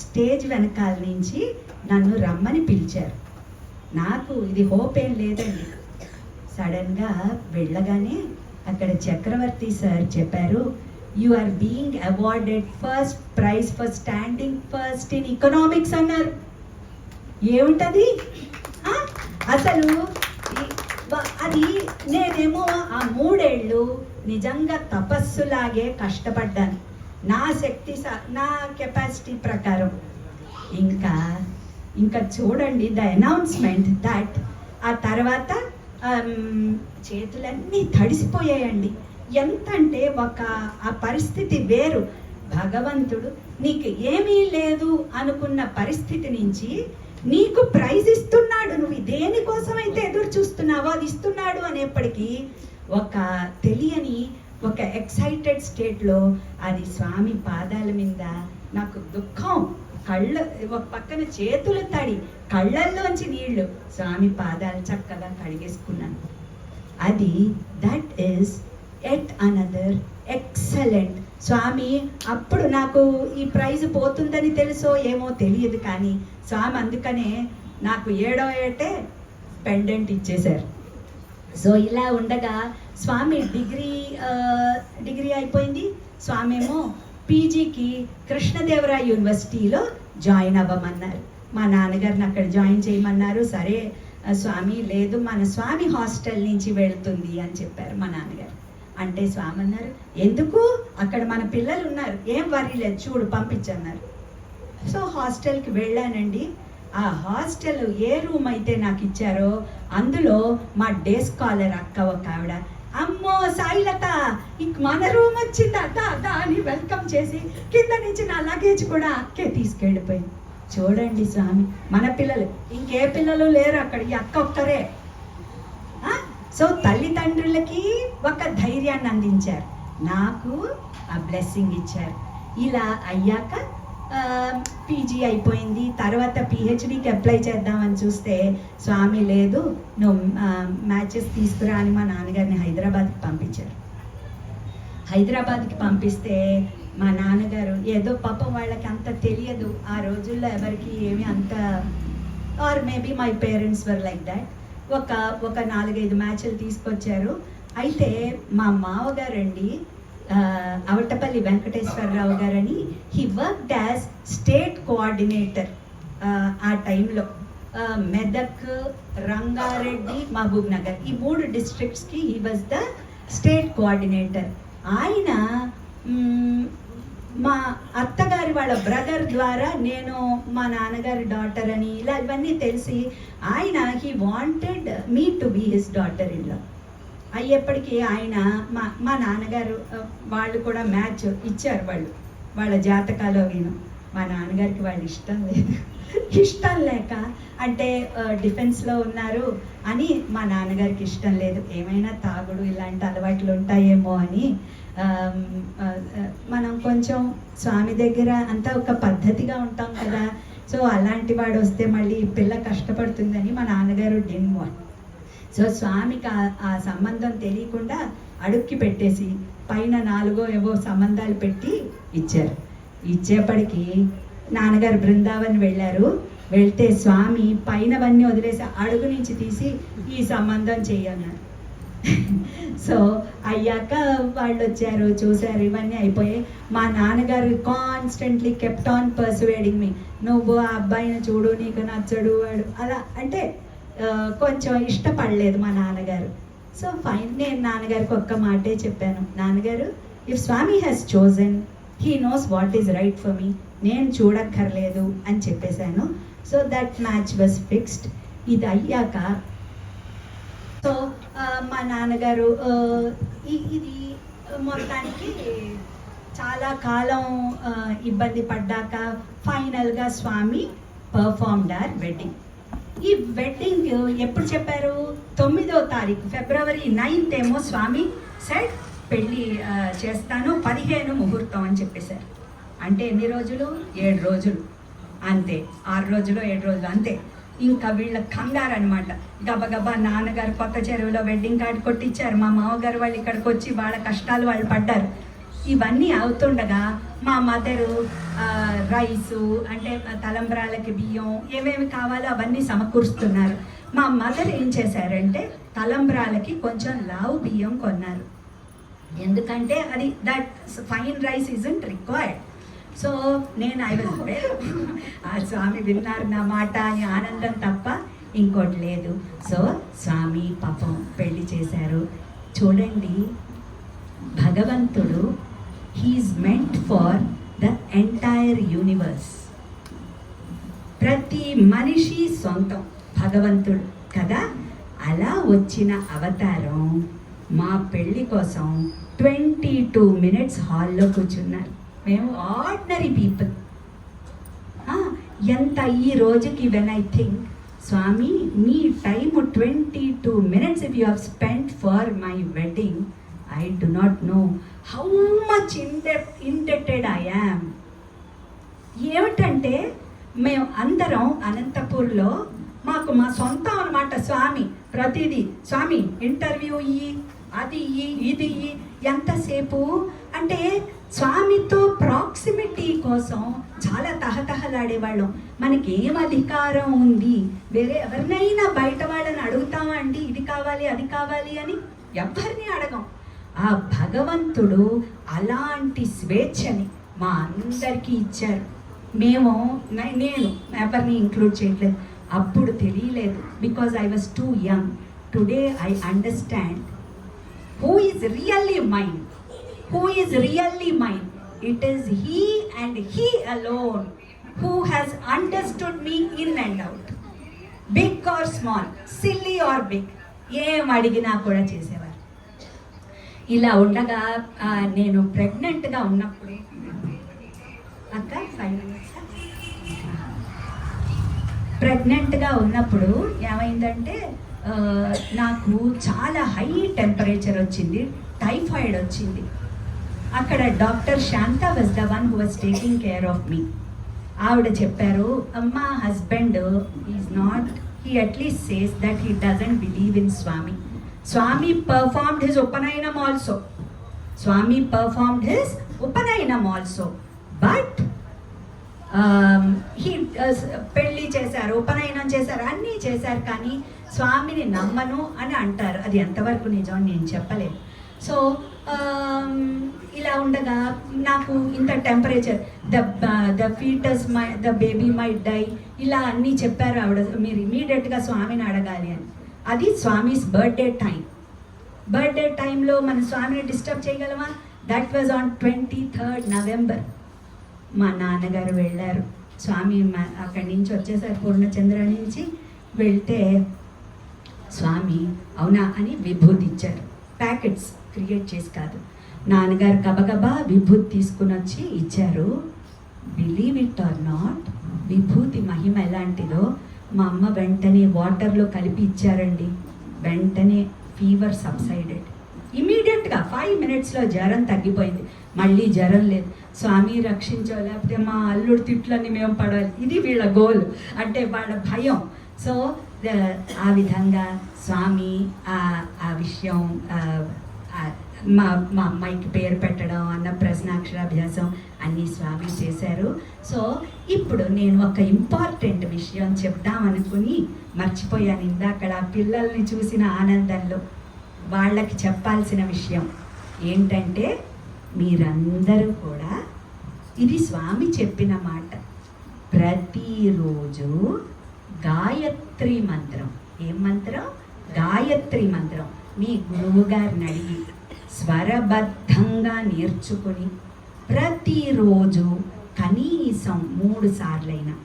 స్టేజ్ వెనకాల నుంచి నన్ను రమ్మని పిలిచారు. నాకు ఇది హోప్ ఏం లేదండి. సడన్గా వెళ్ళగానే అక్కడ చక్రవర్తి సార్ చెప్పారు, you are being awarded first prize for standing first in economics అన్నారు. ఏమిటది అసలు? అది నేనేమో ఆ 3 ఏళ్ళు నిజంగా తపస్సులాగే కష్టపడ్డాను, నా శక్తి నా కెపాసిటీ ప్రకారం. ఇంకా చూడండి ద అనౌన్స్మెంట్ దట్ ఆ తర్వాత చేతులన్నీ తడిసిపోయాయండి. ఎంత అంటే ఆ పరిస్థితి వేరు. భగవంతుడు నీకు ఏమీ లేదు అనుకున్న పరిస్థితి నుంచి నీకు ప్రైజ్ ఇస్తున్నాడు. నువ్వు దేనికోసం అయితే ఎదురు చూస్తున్నావో అది ఇస్తున్నాడు అనేప్పటికీ ఒక తెలియని ఒక ఎక్సైటెడ్ స్టేట్లో అది స్వామి పాదాల మీద నాకు దుఃఖం, ఒక పక్కన చేతులు తడి, కళ్ళల్లోంచి నీళ్లు, స్వామి పాదాలు చక్కగా కడిగేసుకున్నాను. That is at another excellent. Swami అప్పుడు నాకు ఈ ప్రైజ్ పోతుందని తెలుసో ఏమో తెలియదు, కానీ స్వామి అందుకనే నాకు 7వ ఏటే పెండెంట్ ఇచ్చేశారు. సో ఇలా ఉండగా స్వామి డిగ్రీ అయిపోయింది. స్వామి ఏమో పీజీకి కృష్ణదేవరాయ యూనివర్సిటీలో జాయిన్ అవ్వమన్నారు. మా నాన్నగారిని అక్కడ జాయిన్ చేయమన్నారు. సరే స్వామి, లేదు మన స్వామి హాస్టల్ నుంచి వెళ్తుంది అని చెప్పారు మా నాన్నగారు. అంటే స్వామి అన్నారు, ఎందుకు, అక్కడ మన పిల్లలు ఉన్నారు, ఏం వరీ లేదు, చూడు పంపించన్నారు. సో హాస్టల్కి వెళ్ళానండి. ఆ హాస్టల్ ఏ రూమ్ అయితే నాకు ఇచ్చారో అందులో మా డే స్కాలర్ అక్క ఒక ఆవిడ, అమ్మో సాయిలత మన రూమ్ వచ్చిందా దా అని వెల్కమ్ చేసి కింద నుంచి నా లగేజ్ కూడా అక్కే తీసుకెళ్ళిపోయింది. చూడండి స్వామి, మన పిల్లలు ఇంకే పిల్లలు లేరు అక్కడ, ఈ అక్క ఒక్కరే. సో తల్లిదండ్రులకి ఒక ధైర్యాన్ని అందించారు, నాకు ఆ బ్లెస్సింగ్ ఇచ్చారు. ఇలా అయ్యాక పీజీ అయిపోయింది. తర్వాత పిహెచ్డికి అప్లై చేద్దామని చూస్తే స్వామి లేదు, నువ్వు మ్యాచెస్ తీసుకురా అని మా నాన్నగారిని హైదరాబాద్కి పంపించారు. హైదరాబాద్కి పంపిస్తే మా నాన్నగారు ఏదో పాపం వాళ్ళకి అంత తెలియదు ఆ రోజుల్లో ఎవరికి ఏమి అంత, or maybe my parents were like that. ఒక 4-5 మ్యాచ్లు తీసుకొచ్చారు. అయితే మా మావగారండి అవటపల్లి వెంకటేశ్వరరావు గారని, he worked as state coordinator ఆ టైంలో. మెదక్, రంగారెడ్డి, మహబూబ్ నగర్ ఈ 3 డిస్ట్రిక్ట్స్కి he was the state coordinator. ఆయన మా అత్తగారి వాళ్ళ బ్రదర్ ద్వారా నేను మా నాన్నగారి డాటర్ అని ఇలా ఇవన్నీ తెలిసి ఆయన he wanted me to be his daughter in law. అయ్యేప్పటికీ ఆయన మా నాన్నగారు వాళ్ళు కూడా మ్యాచ్ ఇచ్చారు, వాళ్ళ జాతకాలో విను. మా నాన్నగారికి వాళ్ళు ఇష్టం లేదు, ఇష్టం లేక అంటే డిఫెన్స్లో ఉన్నారు అని మా నాన్నగారికి ఇష్టం లేదు, ఏమైనా తాగుడు ఇలాంటి అలవాట్లు ఉంటాయేమో అని. మనం కొంచెం స్వామి దగ్గర అంతా ఒక పద్ధతిగా ఉంటాం కదా, సో అలాంటి వాడు వస్తే మళ్ళీ పిల్ల కష్టపడుతుందని మా నాన్నగారు డిన్ వాంట్. సో స్వామికి ఆ సంబంధం తెలియకుండా అడుక్కి పెట్టేసి పైన 4 ఏవో సంబంధాలు పెట్టి ఇచ్చారు. ఇచ్చేప్పటికీ నాన్నగారు బృందావన్ వెళ్ళారు. వెళ్తే స్వామి పైనవన్నీ వదిలేసి అడుగు నుంచి తీసి ఈ సంబంధం చెయ్యన్నారు. సో అయ్యాక వాళ్ళు వచ్చారు, చూశారు, ఇవన్నీ అయిపోయాయి. మా నాన్నగారు కాన్స్టెంట్లీ కెప్ట్ ఆన్ పర్సువేడింగ్ మీ, నువ్వు ఆ అబ్బాయిని చూడు, నీకు నచ్చడు వాడు అలా అంటే కొంచెం ఇష్టపడలేదు మా నాన్నగారు. సో ఫైన్, నేను నాన్నగారికి ఒక్క మాటే చెప్పాను, నాన్నగారు if Swami has chosen he knows what is right for me, నేను చూడక్కర్లేదు అని చెప్పేశాను. So that match was fixed. ఇది అయ్యాక సో మా నాన్నగారు ఇది మొత్తానికి చాలా కాలం ఇబ్బంది పడ్డాక ఫైనల్గా స్వామి పర్ఫార్మ్డ్ అవర్ వెడ్డింగ్. ఈ వెడ్డింగ్ ఎప్పుడు చెప్పారు? 9వ తారీఖు ఫిబ్రవరి 9th ఏమో స్వామి సెట్ పెళ్ళి చేస్తాను, 15 ముహూర్తం అని చెప్పేశారు. అంటే ఎన్ని రోజులు? 7 రోజులు అంతే, 6 రోజులు 7 రోజులు అంతే. ఇంకా వీళ్ళ కంగారు అనమాట. గబగబా నాన్నగారు కొత్త చెరువులో వెడ్డింగ్ కార్డ్ కొట్టించారు, మా మామగారు వాళ్ళు ఇక్కడికి వచ్చి వాళ్ళ కష్టాలు వాళ్ళు పడ్డారు. ఇవన్నీ అవుతుండగా మా మదరు రైసు అంటే తలంబ్రాలకి బియ్యం ఏమేమి కావాలో అవన్నీ సమకూరుస్తున్నారు. మా మదర్ ఏం చేశారంటే తలంబ్రాలకి కొంచెం లావు బియ్యం కొన్నారు, ఎందుకంటే అది that fine rice isn't required. So నేను ఆ స్వామి విన్నారు నా మాట అని ఆనందం తప్ప ఇంకోటి లేదు. సో స్వామి పాపం పెళ్లి చేశారు. చూడండి, భగవంతుడు he is meant for the entire universe. ప్రతి మనిషి సొంతం భగవంతుడు కదా. అలా వచ్చిన అవతారం మా పెళ్ళి కోసం 22 minutes హాల్లో కూర్చున్నారు. మేము ఆర్డినరీ పీపుల్. ఎంత ఈ రోజుకి వెన్ ఐ థింక్, స్వామి మీ time 22 minutes if you have spent for my wedding, I do not know how much indebted I am. ఏమిటంటే మేము అందరం అనంతపూర్లో మాకు మా సొంతం అనమాట స్వామి. ప్రతిదీ స్వామి ఇంటర్వ్యూ ఇయ్యి, అది ఇయ్యి, ఇది ఇయ్యి. ఎంతసేపు అంటే స్వామితో ప్రాక్సిమిటీ కోసం చాలా తహతహలాడేవాళ్ళం. మనకి ఏం అధికారం ఉంది, వేరే ఎవరినైనా బయట వాళ్ళని అడుగుతామా అండి ఇది కావాలి అది కావాలి అని? ఎవరిని అడగం. ఆ భగవంతుడు అలాంటి స్వేచ్ఛని మా అందరికీ ఇచ్చారు. నేను ఎవరిని ఇంక్లూడ్ చేయట్లేదు. అప్పుడు తెలియలేదు, because I was two young. Today I understand who is really mine, who is really mine. It is he and he alone who has understood me in and out, big or small, silly or big, ఏం అడిగినా కూడా చేసేవారు. ఇలా ఉండగా నేను ప్రెగ్నెంట్గా ఉన్నప్పుడు అక్క 5 minutes ప్రెగ్నెంట్గా ఉన్నప్పుడు ఏమైందంటే నాకు చాలా హై టెంపరేచర్ వచ్చింది, టైఫాయిడ్ వచ్చింది. అక్కడ doctor Shanta was the one who was taking care of me. ఆవిడ చెప్పారు, అమ్మా husband is not, he at least says that he doesn't believe in Swami. Swami performed his upanayanam also, Swami performed his upanayanam also, but పెళ్ళి చేశారు, ఉపనయనం చేశారు, అన్నీ చేశారు, కానీ స్వామిని నమ్మను అని అంటారు. అది ఎంతవరకు నిజం నేను చెప్పలేను. సో ఇలా ఉండగా నాకు ఇంత temperature, the foetus the baby may die, ఇలా అన్నీ చెప్పారు ఆవిడ. మీరు ఇమీడియట్గా స్వామిని అడగాలి అని. అది స్వామిస్ బర్త్డే టైంలో మన స్వామిని డిస్టర్బ్ చేయగలమా? That was on 23rd November. మా నాన్నగారు వెళ్ళారు, స్వామి అక్కడి నుంచి వచ్చేసారు పూర్ణచంద్ర నుంచి. వెళ్తే స్వామి అవునా అని విభూతి ఇచ్చారు, ప్యాకెట్స్ క్రియేట్ చేసి కాదు. నాన్నగారు గబగబా విభూతి తీసుకుని వచ్చి ఇచ్చారు. బిలీవ్ ఇట్ ఆర్ నాట్, విభూతి మహిమ ఎలాంటిదో మా అమ్మ వెంటనే వాటర్లో కలిపి ఇచ్చారండి. వెంటనే ఫీవర్ సబ్సైడెడ్ ఇమీడియట్గా. 5 minutesలో జ్వరం తగ్గిపోయింది. మళ్ళీ జ్వరం లేదు. స్వామి రక్షించో, లేకపోతే మా అల్లుడు తిట్లన్నీ మేము పడాలి, ఇది వీళ్ళ గోల్, అంటే వాళ్ళ భయం. సో ఆ విధంగా స్వామి ఆ విషయం, మా అమ్మాయికి పేరు పెట్టడం, అన్నప్రసన్నాక్షరాభ్యాసం అన్నీ స్వామి చేశారు. సో ఇప్పుడు నేను ఒక ఇంపార్టెంట్ విషయం చెప్దామనుకుని మర్చిపోయాను. ఇందాక ఆ పిల్లల్ని చూసిన ఆనందంలో వాళ్ళకి చెప్పాల్సిన విషయం ఏంటంటే, మీరందరూ కూడా ఇది స్వామి చెప్పిన మాట, ప్రతిరోజు గాయత్రి మంత్రం. ఏం మంత్రం? గాయత్రి మంత్రం. మీ గురువు గారిని అడిగి స్వరబద్ధంగా నేర్చుకుని ప్రతిరోజు కనీసం 3 సార్లైనా.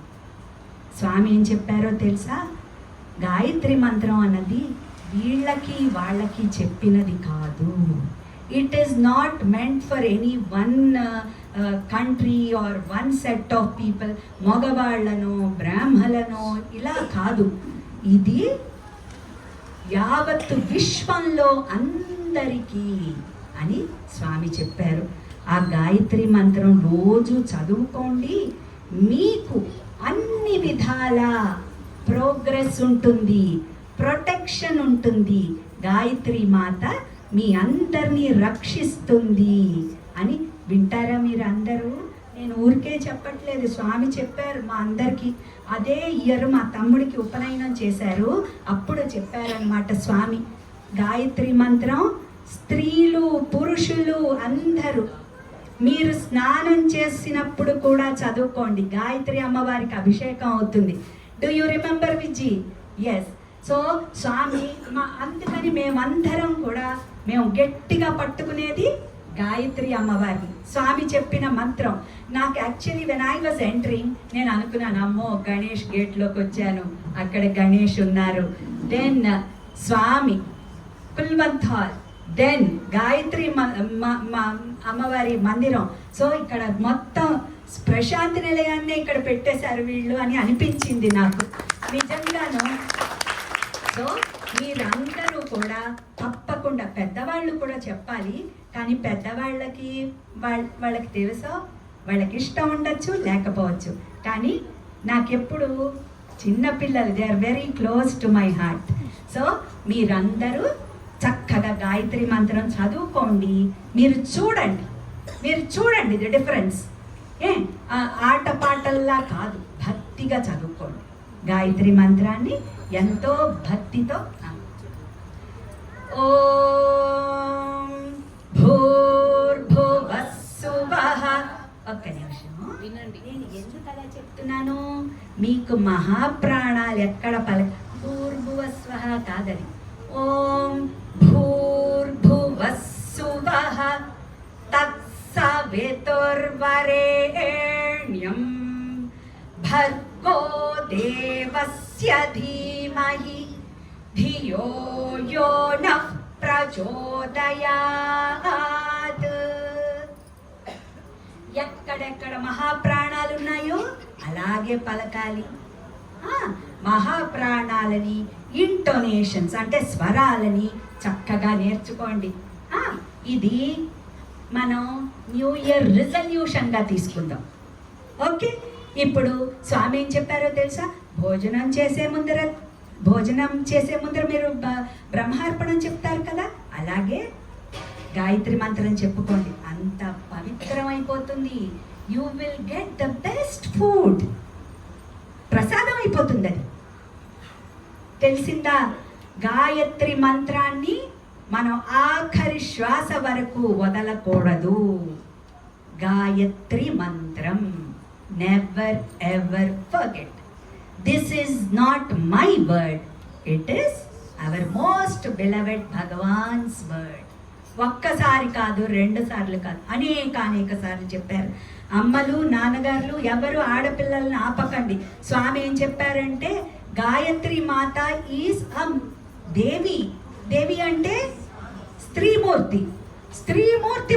స్వామి ఏం చెప్పారో తెలుసా? గాయత్రి మంత్రం అన్నది వీళ్ళకి వాళ్ళకి చెప్పినది కాదు. It is not meant for any one country or one set of people, మగవాళ్ళను బ్రాహ్మలను ఇలా కాదు. ఇది యావత్తు విశ్వంలో అందరికీ అని స్వామి చెప్పారు. ఆ గాయత్రి మంత్రం రోజు చదువుకోండి, మీకు అన్ని విధాల ప్రోగ్రెస్ ఉంటుంది, ప్రొటెక్షన్ ఉంటుంది. గాయత్రి మాత మీ అందరినీ రక్షిస్తుంది అని వింటారా మీరు అందరూ? నేను ఊరికే చెప్పట్లేదు, స్వామి చెప్పారు మా అందరికీ. అదే ఇయర్ మా తమ్ముడికి ఉపనయనం చేశారు, అప్పుడు చెప్పారనమాట స్వామి. గాయత్రి మంత్రం స్త్రీలు పురుషులు అందరూ మీరు స్నానం చేసినప్పుడు కూడా చదువుకోండి. గాయత్రి అమ్మవారికి అభిషేకం అవుతుంది. Do you remember Viji? Yes. So Swami అందుకని మేమందరం కూడా మేము గట్టిగా పట్టుకునేది గాయత్రి అమ్మవారిని. స్వామి చెప్పిన మంత్రం నాకు actually when I was entering నేను అనుకున్నాను, అమ్మో గణేష్ గేట్లోకి వచ్చాను, అక్కడ గణేష్ ఉన్నారు. దెన్ స్వామి కుల్వంత్ హాల్, దెన్ గాయత్రి అమ్మవారి మందిరం. సో ఇక్కడ మొత్తం ప్రశాంతి నిలయాన్ని ఇక్కడ పెట్టేశారు వీళ్ళు అని అనిపించింది నాకు నిజంగాను. సో మీరందరూ కూడా తప్పకుండా, పెద్దవాళ్ళు కూడా చెప్పాలి, కానీ పెద్దవాళ్ళకి వాళ్ళకి తెలుసో, వాళ్ళకి ఇష్టం ఉండొచ్చు లేకపోవచ్చు, కానీ నాకెప్పుడు చిన్నపిల్లలు they are very close to my heart. So మీరందరూ చక్కగా గాయత్రి మంత్రం చదువుకోండి. మీరు చూడండి ది డిఫరెన్స్. ఆటపాటల్లా కాదు, భక్తిగా చదువుకోండి గాయత్రి మంత్రాన్ని ఎంతో భక్తితో. ఓం భూర్భువస్సువః. ఒక్క నిమిషం వినండి, నేను ఎందుకు అలా చెప్తున్నాను, మీకు మహాప్రాణాలు ఎక్కడ భూర్భువస్వః కాదని. ఓం భూర్భువస్సువః తత్సవితుర్వరేణ్యం భర్గో దేవస్య ధీమహి ధియో యో నః ప్రచోదయాత్. ఎక్కడెక్కడ మహాప్రాణాలు ఉన్నాయో అలాగే పలకాలి. మహాప్రాణాలని ఇంటోనేషన్స్ అంటే స్వరాలని చక్కగా నేర్చుకోండి. ఇది మనం న్యూ ఇయర్ రిజల్యూషన్గా తీసుకుందాం. ఓకే, ఇప్పుడు స్వామి ఏం చెప్పారో తెలుసా? భోజనం చేసే ముందర మీరు బ్రహ్మార్పణం చెప్తారు కదా, అలాగే గాయత్రి మంత్రం చెప్పుకోండి. అంత పవిత్రం అయిపోతుంది. You will get the best food. ప్రసాదం అయిపోతుంది అది. తెలిసిందా? గాయత్రి మంత్రాన్ని మనం ఆఖరి శ్వాస వరకు వదలకూడదు. గాయత్రి మంత్రం never ever forget. This is not my word, it is our most beloved Bhagavan's word. ఒక్కసారి కాదు, 2 సార్లు కాదు, అనేక సార్లు చెప్పారు. అమ్మలు నాన్నగారులు ఎవరు ఆడపిల్లల్ని ఆపకండి. స్వామి ఏం చెప్పారంటే గాయత్రి మాత ఈజ్ అ దేవి. దేవి అంటే స్త్రీమూర్తి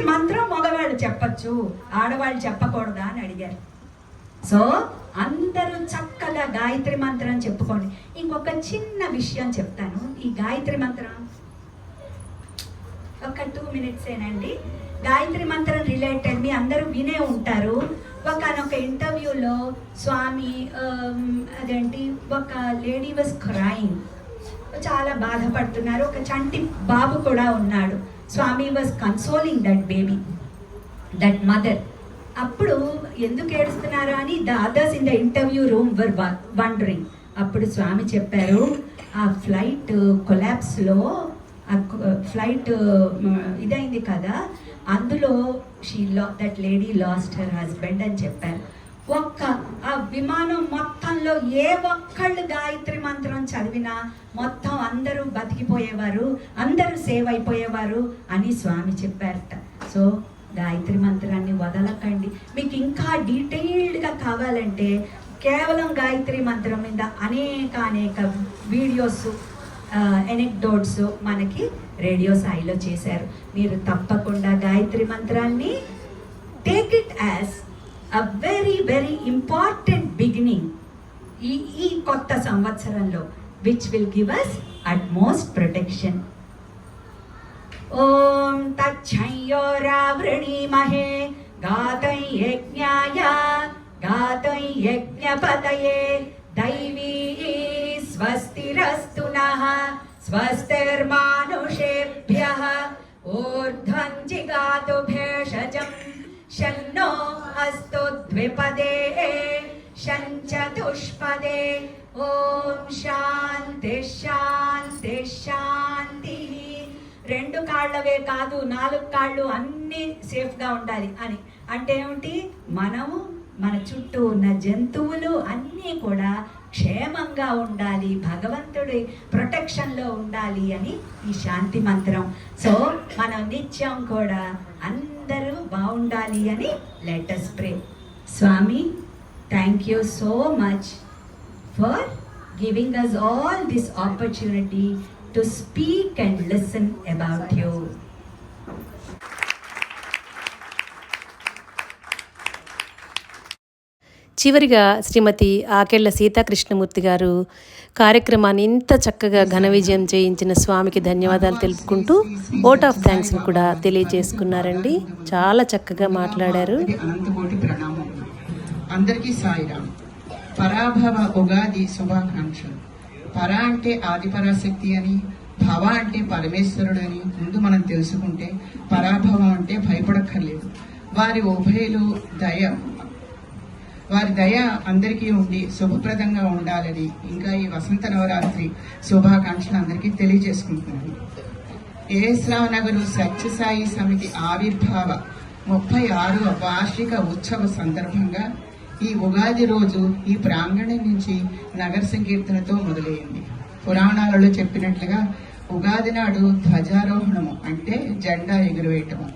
మంత్రం మగవాళ్ళు చెప్పచ్చు, ఆడవాళ్ళు చెప్పకూడదా అని అడిగారు. సో అందరూ చక్కగా గాయత్రి మంత్రం చెప్పుకోండి. ఇంకొక చిన్న విషయం చెప్తాను. ఈ గాయత్రి మంత్రం ఒక 2 మినిట్సేనండి. గాయత్రి మంత్రం రిలేటెడ్ మీ అందరూ వినే ఉంటారు. ఒకనొక ఇంటర్వ్యూలో స్వామి అదేంటి ఒక లేడీ వాజ్ క్రైయింగ్, చాలా బాధపడుతున్నారు. ఒక చంటి బాబు కూడా ఉన్నాడు. Swami was consoling that baby, that mother. అప్పుడు ఎందుకు ఏడుస్తున్నారు అని the others in the interview room were wandering. అప్పుడు స్వామి చెప్పారు, ఆ ఫ్లైట్ కొలాప్స్లో ఫ్లైట్ ఇదైంది కదా, అందులో that lady lost her husband అని చెప్పారు. ఆ విమానం మొత్తంలో ఏ ఒక్కళ్ళు గాయత్రి మంత్రం చదివినా మొత్తం అందరూ బతికిపోయేవారు, అందరూ సేవ్ అయిపోయేవారు అని స్వామి చెప్పారట. సో గాయత్రి మంత్రాన్ని వదలకండి. మీకు ఇంకా డీటెయిల్డ్గా కావాలంటే కేవలం గాయత్రి మంత్రం మీద అనేక వీడియోస్, ఎనెక్డోట్స్ మనకి రేడియో సాయిలో చేశారు. మీరు తప్పకుండా గాయత్రి మంత్రాన్ని take it as a very very important beginning ఈ కొత్త సంవత్సరంలో, which will give us utmost protection. ఓం తచ్చయోరావృణీమహే గాతం యజ్ఞాయ గాతం యజ్ఞపతయే దైవీ స్వస్తిరస్తు నః స్వస్తిర్మానుషేభ్యః ఊర్ధ్వం జిగాతు భేషజం శన్నో అస్తు ద్విపదే శంచతుష్పదే ఓం శాంతి శాంతి శాంతి. 2 కాళ్ళవే కాదు 4 కాళ్ళు అన్నీ సేఫ్గా ఉండాలి అని అంటే ఏమిటి? మనము మన చుట్టూ ఉన్న జంతువులు అన్నీ కూడా క్షేమంగా ఉండాలి, భగవంతుడి ప్రొటెక్షన్లో ఉండాలి అని ఈ శాంతి మంత్రం. సో మనం నిత్యం కూడా అందరూ బాగుండాలి అని let us pray. Swami, thank you so much for giving us all this opportunity to speak and listen about you. చివరిగా శ్రీమతి ఆకెళ్ల సీతాకృష్ణమూర్తి గారు కార్యక్రమాన్ని ఇంత చక్కగా ఘన విజయం చేయించిన స్వామికి ధన్యవాదాలు తెలుపుకుంటూ ఓట్ ఆఫ్ థ్యాంక్స్ని కూడా తెలియజేసుకున్నారండి. చాలా చక్కగా మాట్లాడారు. అనంతకోటి ప్రణామం. అందరికీ సాయిరాం. పరాభవ ఉగాది శుభాకాంక్షలు. పర అంటే ఆదిపరాశక్తి అని, భవ అంటే పరమేశ్వరుడు అని ముందు మనం తెలుసుకుంటే పరాభవం అంటే భయపడక్కర్లేదు. వారి ఉభయలు వారి దయ అందరికీ ఉండి శుభప్రదంగా ఉండాలని ఇంకా ఈ వసంత నవరాత్రి శుభాకాంక్షలు అందరికీ తెలియజేసుకుంటున్నాను. ఏఎస్-రావు నగర్ సత్యసాయి సమితి ఆవిర్భావ 36వ వార్షిక ఉత్సవ సందర్భంగా ఈ ఉగాది రోజు ఈ ప్రాంగణం నుంచి నగర సంకీర్తనతో మొదలైంది. పురాణాలలో చెప్పినట్లుగా ఉగాది నాడు ధ్వజారోహణము అంటే జెండా ఎగురవేయటము,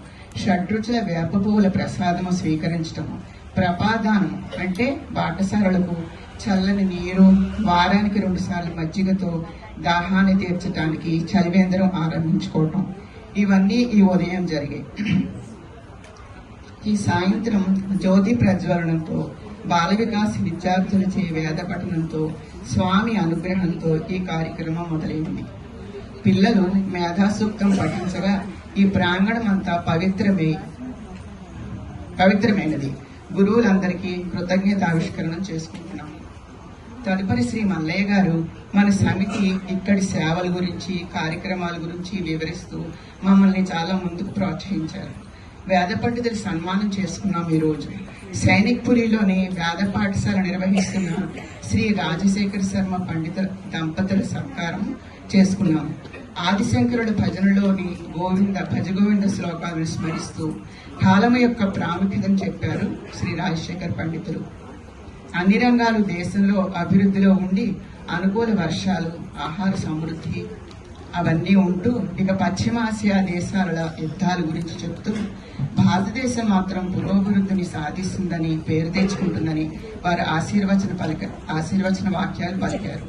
షడ్రుచుల వేప పువ్వుల ప్రసాదము స్వీకరించటము, ప్రపాదానం అంటే బాటసారులకు చల్లని నీరు, వారానికి 2 సార్లు మజ్జిగతో దాహాన్ని తీర్చడానికి చలివేంద్రం ఆరంభించుకోవటం, ఇవన్నీ ఈ ఉదయం జరిగాయి. ఈ సాయంత్రం జ్యోతి ప్రజ్వలనంతో, బాల వికాస్ విద్యార్థులచే వేద పఠనంతో, స్వామి అనుగ్రహంతో ఈ కార్యక్రమం మొదలైంది. పిల్లలు మేధాసూక్తం పఠించగా ఈ ప్రాంగణం అంతా పవిత్రమైనది. గురువులందరికీ కృతజ్ఞతావిష్కరణం చేసుకుంటున్నాం. తదుపరి శ్రీ మల్లయ్య గారు మన సమితి ఇక్కడి సేవల గురించి, కార్యక్రమాల గురించి వివరిస్తూ మమ్మల్ని చాలా ముందుకు ప్రోత్సహించారు. వేద పండితులు సన్మానం చేసుకున్నాం. ఈరోజు సైనిక్పురిలోని వేద పాఠశాల నిర్వహిస్తున్న శ్రీ రాజశేఖర శర్మ పండిత దంపతుల సత్కారం చేసుకున్నాం. ఆదిశంకరుడు భజనలోని భజగోవింద శ్లోకాలను స్మరిస్తూ కాలము యొక్క ప్రాముఖ్యతను చెప్పారు శ్రీ రాజశేఖర్ పండితులు. అన్ని రంగాలు దేశంలో అభివృద్ధిలో ఉండి అనుకూల వర్షాలు, ఆహార సమృద్ధి అవన్నీ ఉంటూ ఇక పశ్చిమాసియా దేశాల యుద్ధాల గురించి చెప్తూ భారతదేశం మాత్రం పురోభివృద్ధిని సాధిస్తుందని, పేరు తెచ్చుకుంటుందని వారు ఆశీర్వచన వాక్యాలు పలికారు.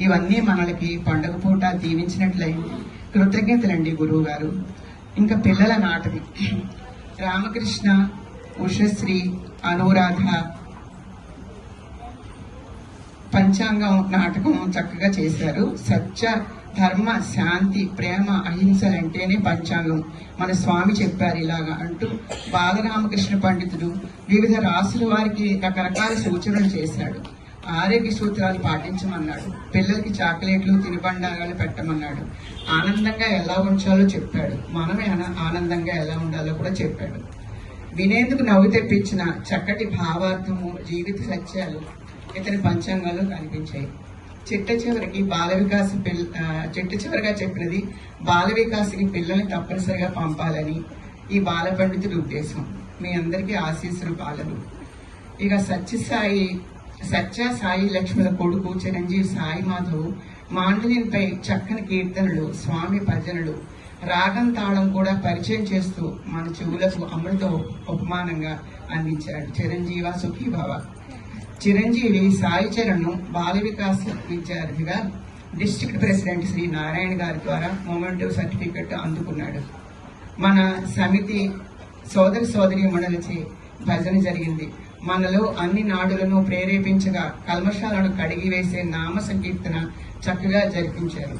ఇవన్నీ మనలకి పండుగ పూట దీవించినట్లయింది. కృతజ్ఞతలండి గురువు గారు. ఇంకా పిల్లల నాటకం రామకృష్ణ, ఉషశ్రీ, అనురాధ పంచాంగం నాటకం చక్కగా చేశారు. సత్య, ధర్మ, శాంతి, ప్రేమ, అహింసలంటేనే పంచాంగం. మన స్వామి చెప్పారు ఇలాగా అంటూ బాలరామకృష్ణ పండితుడు వివిధ రాసుల వారికి రకరకాల సూచనలు చేశాడు. ఆరోగ్య సూత్రాలు పాటించమన్నాడు. పిల్లలకి చాక్లెట్లు, తినుబండారాలు పెట్టమన్నాడు. ఆనందంగా ఎలా ఉంచాలో చెప్పాడు. మనమే ఆనందంగా ఎలా ఉండాలో కూడా చెప్పాడు. వినేందుకు నవ్వు తెప్పించిన చక్కటి భావార్థము, జీవిత సత్యాలు ఇతని పంచాంగాల్లో కనిపించాయి. చిట్ట చివరిగా చెప్పినది బాల వికాసకి పిల్లల్ని తప్పనిసరిగా పంపాలని ఈ బాల పండితుడి ఉద్దేశం. మీ అందరికీ ఆశీస్సులు బాలలు. ఇక సత్య సాయి లక్ష్మణుల కొడుకు చిరంజీవి సాయి మాధవ్ మాండలిన్పై చక్కని కీర్తనలు, స్వామి భజనలు, రాగం తాళం కూడా పరిచయం చేస్తూ మన చెవులకు అమృత ఉపమానంగా అందించాడు. చిరంజీవ సుఖీభవ. చిరంజీవి సాయి చరణ్ బాల వికాస్ విద్యార్థిగా డిస్ట్రిక్ట్ ప్రెసిడెంట్ శ్రీ నారాయణ గారి ద్వారా మొమెంటివ్ సర్టిఫికెట్ అందుకున్నాడు. మన సమితి సోదరి మండలిచే భజన జరిగింది. మనలో అన్ని నాడులను ప్రేరేపించగా కల్మషాలను కడిగివేసే నామ సంకీర్తన చక్కగా జరిపించారు.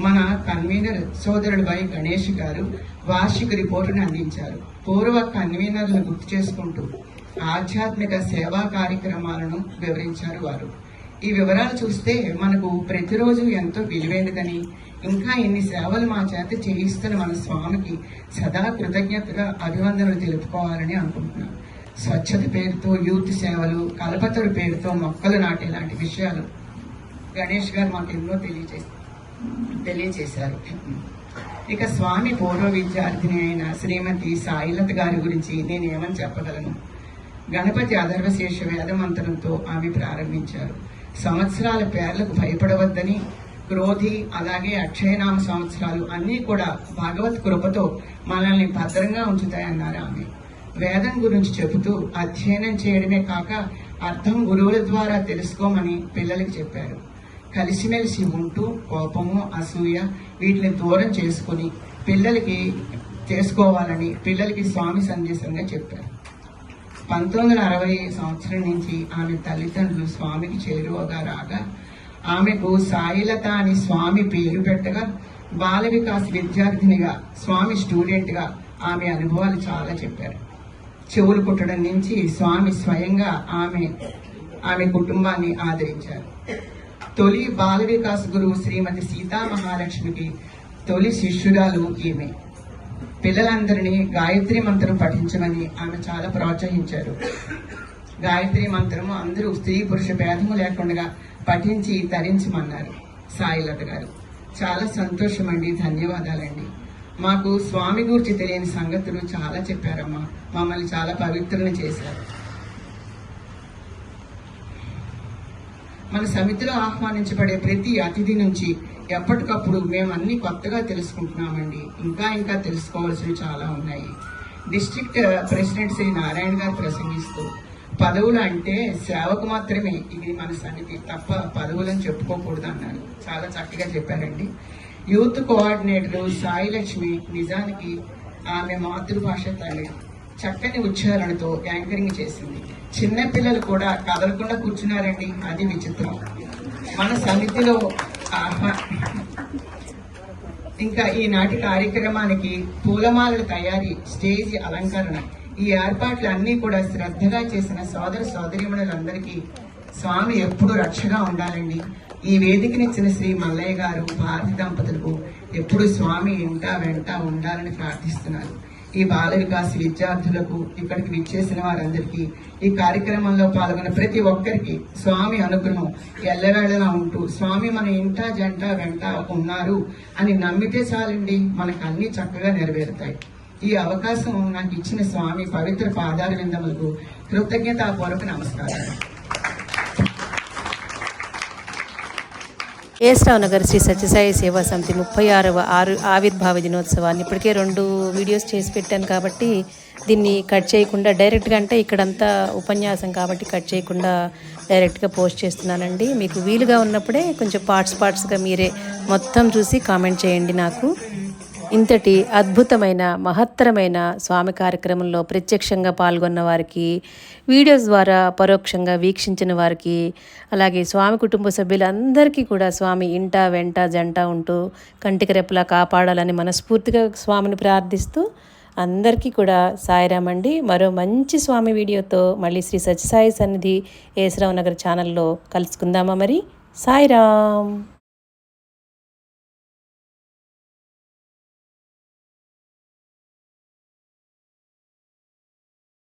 మన కన్వీనర్ సోదరుడు వై గణేష్ గారు వార్షిక రిపోర్టును అందించారు. పూర్వ కన్వీనర్లను గుర్తు చేసుకుంటూ ఆధ్యాత్మిక సేవా కార్యక్రమాలను వివరించారు వారు. ఈ వివరాలు చూస్తే మనకు ప్రతిరోజు ఎంతో విలువైనదని, ఇంకా ఇన్ని సేవలు మా చేత చేయిస్తున్న మన స్వామికి సదా కృతజ్ఞతగా అభివందనలు తెలుపుకోవాలని అనుకుంటున్నాను. స్వచ్ఛత పేరుతో యూత్ సేవలు, కల్పతరు పేరుతో మొక్కలు నాటే లాంటి విషయాలు గణేష్ గారు మాకు ఎన్నో తెలియచేశారు. ఇక స్వామి పూర్వ విద్యార్థిని అయిన శ్రీమతి సాయిలత గారి గురించి నేను ఏమని చెప్పగలను. గణపతి అధర్వశేష వేద మంత్రంతో ఆమె ప్రారంభించారు. సంవత్సరాల పేర్లకు భయపడవద్దని, క్రోధి అలాగే అక్షయనామ సంవత్సరాలు అన్నీ కూడా భగవత్ కృపతో మనల్ని భద్రంగా ఉంచుతాయన్నారు ఆమె. వేదం గురించి చెబుతూ అధ్యయనం చేయడమే కాక అర్థం గురువుల ద్వారా తెలుసుకోమని పిల్లలకి చెప్పారు. కలిసిమెలిసి ఉంటూ కోపము, అసూయ వీటిని దూరం చేసుకుని పిల్లలకి స్వామి సందేశంగా చెప్పారు. 1960 సంవత్సరం నుంచి ఆమె తల్లిదండ్రులు స్వామికి చేరువగా రాగా ఆమెకు సాయిలత అని స్వామి పేరు పెట్టగా, బాల వికాస్ విద్యార్థినిగా, స్వామి స్టూడెంట్గా ఆమె అనుభవాలు చాలా చెప్పారు. చెవులు కుట్టడం నుంచి స్వామి స్వయంగా ఆమె కుటుంబాన్ని ఆదరించారు. తొలి బాల వికాస్ గురువు శ్రీమతి సీతామహాలక్ష్మికి తొలి శిష్యురాలు ఈమె. పిల్లలందరినీ గాయత్రి మంత్రం పఠించమని ఆమె చాలా ప్రోత్సహించారు. గాయత్రి మంత్రము అందరూ స్త్రీ పురుష భేదము లేకుండా పఠించి తరించమన్నారు సాయిలత గారు. చాలా సంతోషం అండి, ధన్యవాదాలండి. మాకు స్వామి గురించి తెలియని సంగతులు చాలా చెప్పారమ్మా. మమ్మల్ని చాలా పవిత్రని చేశారు. మన సమితిలో ఆహ్వానించబడే ప్రతి అతిథి నుంచి ఎప్పటికప్పుడు మేము అన్ని కొత్తగా తెలుసుకుంటున్నామండి. ఇంకా తెలుసుకోవాల్సినవి చాలా ఉన్నాయి. డిస్ట్రిక్ట్ ప్రెసిడెంట్ శ్రీ నారాయణ గారు ప్రసంగిస్తూ, పదవులు అంటే సేవకు మాత్రమే, ఇది మన సమితి తప్ప పదవులను చెప్పుకోకూడదు అన్నారు. చాలా చక్కగా చెప్పారండి. యూత్ కోఆర్డినేటర్ సాయిలక్ష్మి నిజానికి ఆమె మాతృభాష తమిళ. చక్కని ఉచ్చారణతో యాంకరింగ్ చేసింది. చిన్నపిల్లలు కూడా కదలకుండా కూర్చున్నారండి, అది విచిత్రం. మన సమితిలో ఇంకా ఈనాటి కార్యక్రమానికి పూలమాలల తయారీ, స్టేజ్ అలంకరణ, ఈ ఏర్పాట్లు అన్నీ కూడా శ్రద్ధగా చేసిన సోదర సోదరీమణులందరికీ స్వామి ఎప్పుడు రక్షగా ఉండాలండి. ఈ వేదికనిచ్చిన శ్రీ మల్లయ్య గారు, భారతి దంపతులకు ఎప్పుడు స్వామి ఇంటా వెంట ఉండాలని ప్రార్థిస్తున్నారు. ఈ బాల వికాస్ విద్యార్థులకు, ఇక్కడికి విచ్చేసిన వారందరికీ, ఈ కార్యక్రమంలో పాల్గొన్న ప్రతి ఒక్కరికి స్వామి అనుగ్రహం ఎల్లవేళలా ఉంటూ, స్వామి మన ఇంట జంట వెంట ఉన్నారు అని నమ్మితే చాలండి, మనకు అన్ని చక్కగా నెరవేరుతాయి. ఈ అవకాశం నాకు ఇచ్చిన స్వామి పవిత్ర పాదార విందములకు కృతజ్ఞతాపూర్వక నమస్కారాలు. ఏస్రావు నగర్ శ్రీ సత్యసాయి సేవా సమితి 36వ ఆవిర్భావ దినోత్సవాన్ని ఇప్పటికే 2 వీడియోస్ చేసి పెట్టాను కాబట్టి దీన్ని కట్ చేయకుండా డైరెక్ట్గా, అంటే ఇక్కడంతా ఉపన్యాసం కాబట్టి కట్ చేయకుండా డైరెక్ట్గా పోస్ట్ చేస్తున్నానండి. మీకు వీలుగా ఉన్నప్పుడే కొంచెం పార్ట్స్గా మీరే మొత్తం చూసి కామెంట్ చేయండి. నాకు ఇంతటి అద్భుతమైన మహత్తరమైన స్వామి కార్యక్రమంలో ప్రత్యక్షంగా పాల్గొన్న వారికి, వీడియోస్ ద్వారా పరోక్షంగా వీక్షించిన వారికి, అలాగే స్వామి కుటుంబ సభ్యులందరికీ కూడా స్వామి ఇంట వెంట జంట ఉంటూ కంటికి రెప్పలా కాపాడాలని మనస్ఫూర్తిగా స్వామిని ప్రార్థిస్తూ అందరికీ కూడా సాయిరామ్ అండి. మరో మంచి స్వామి వీడియోతో మళ్ళీ శ్రీ సత్యసాయి సన్నిధి ఏస్రావు నగర్ ఛానల్లో కలుసుకుందామా మరి. సాయిరామ్.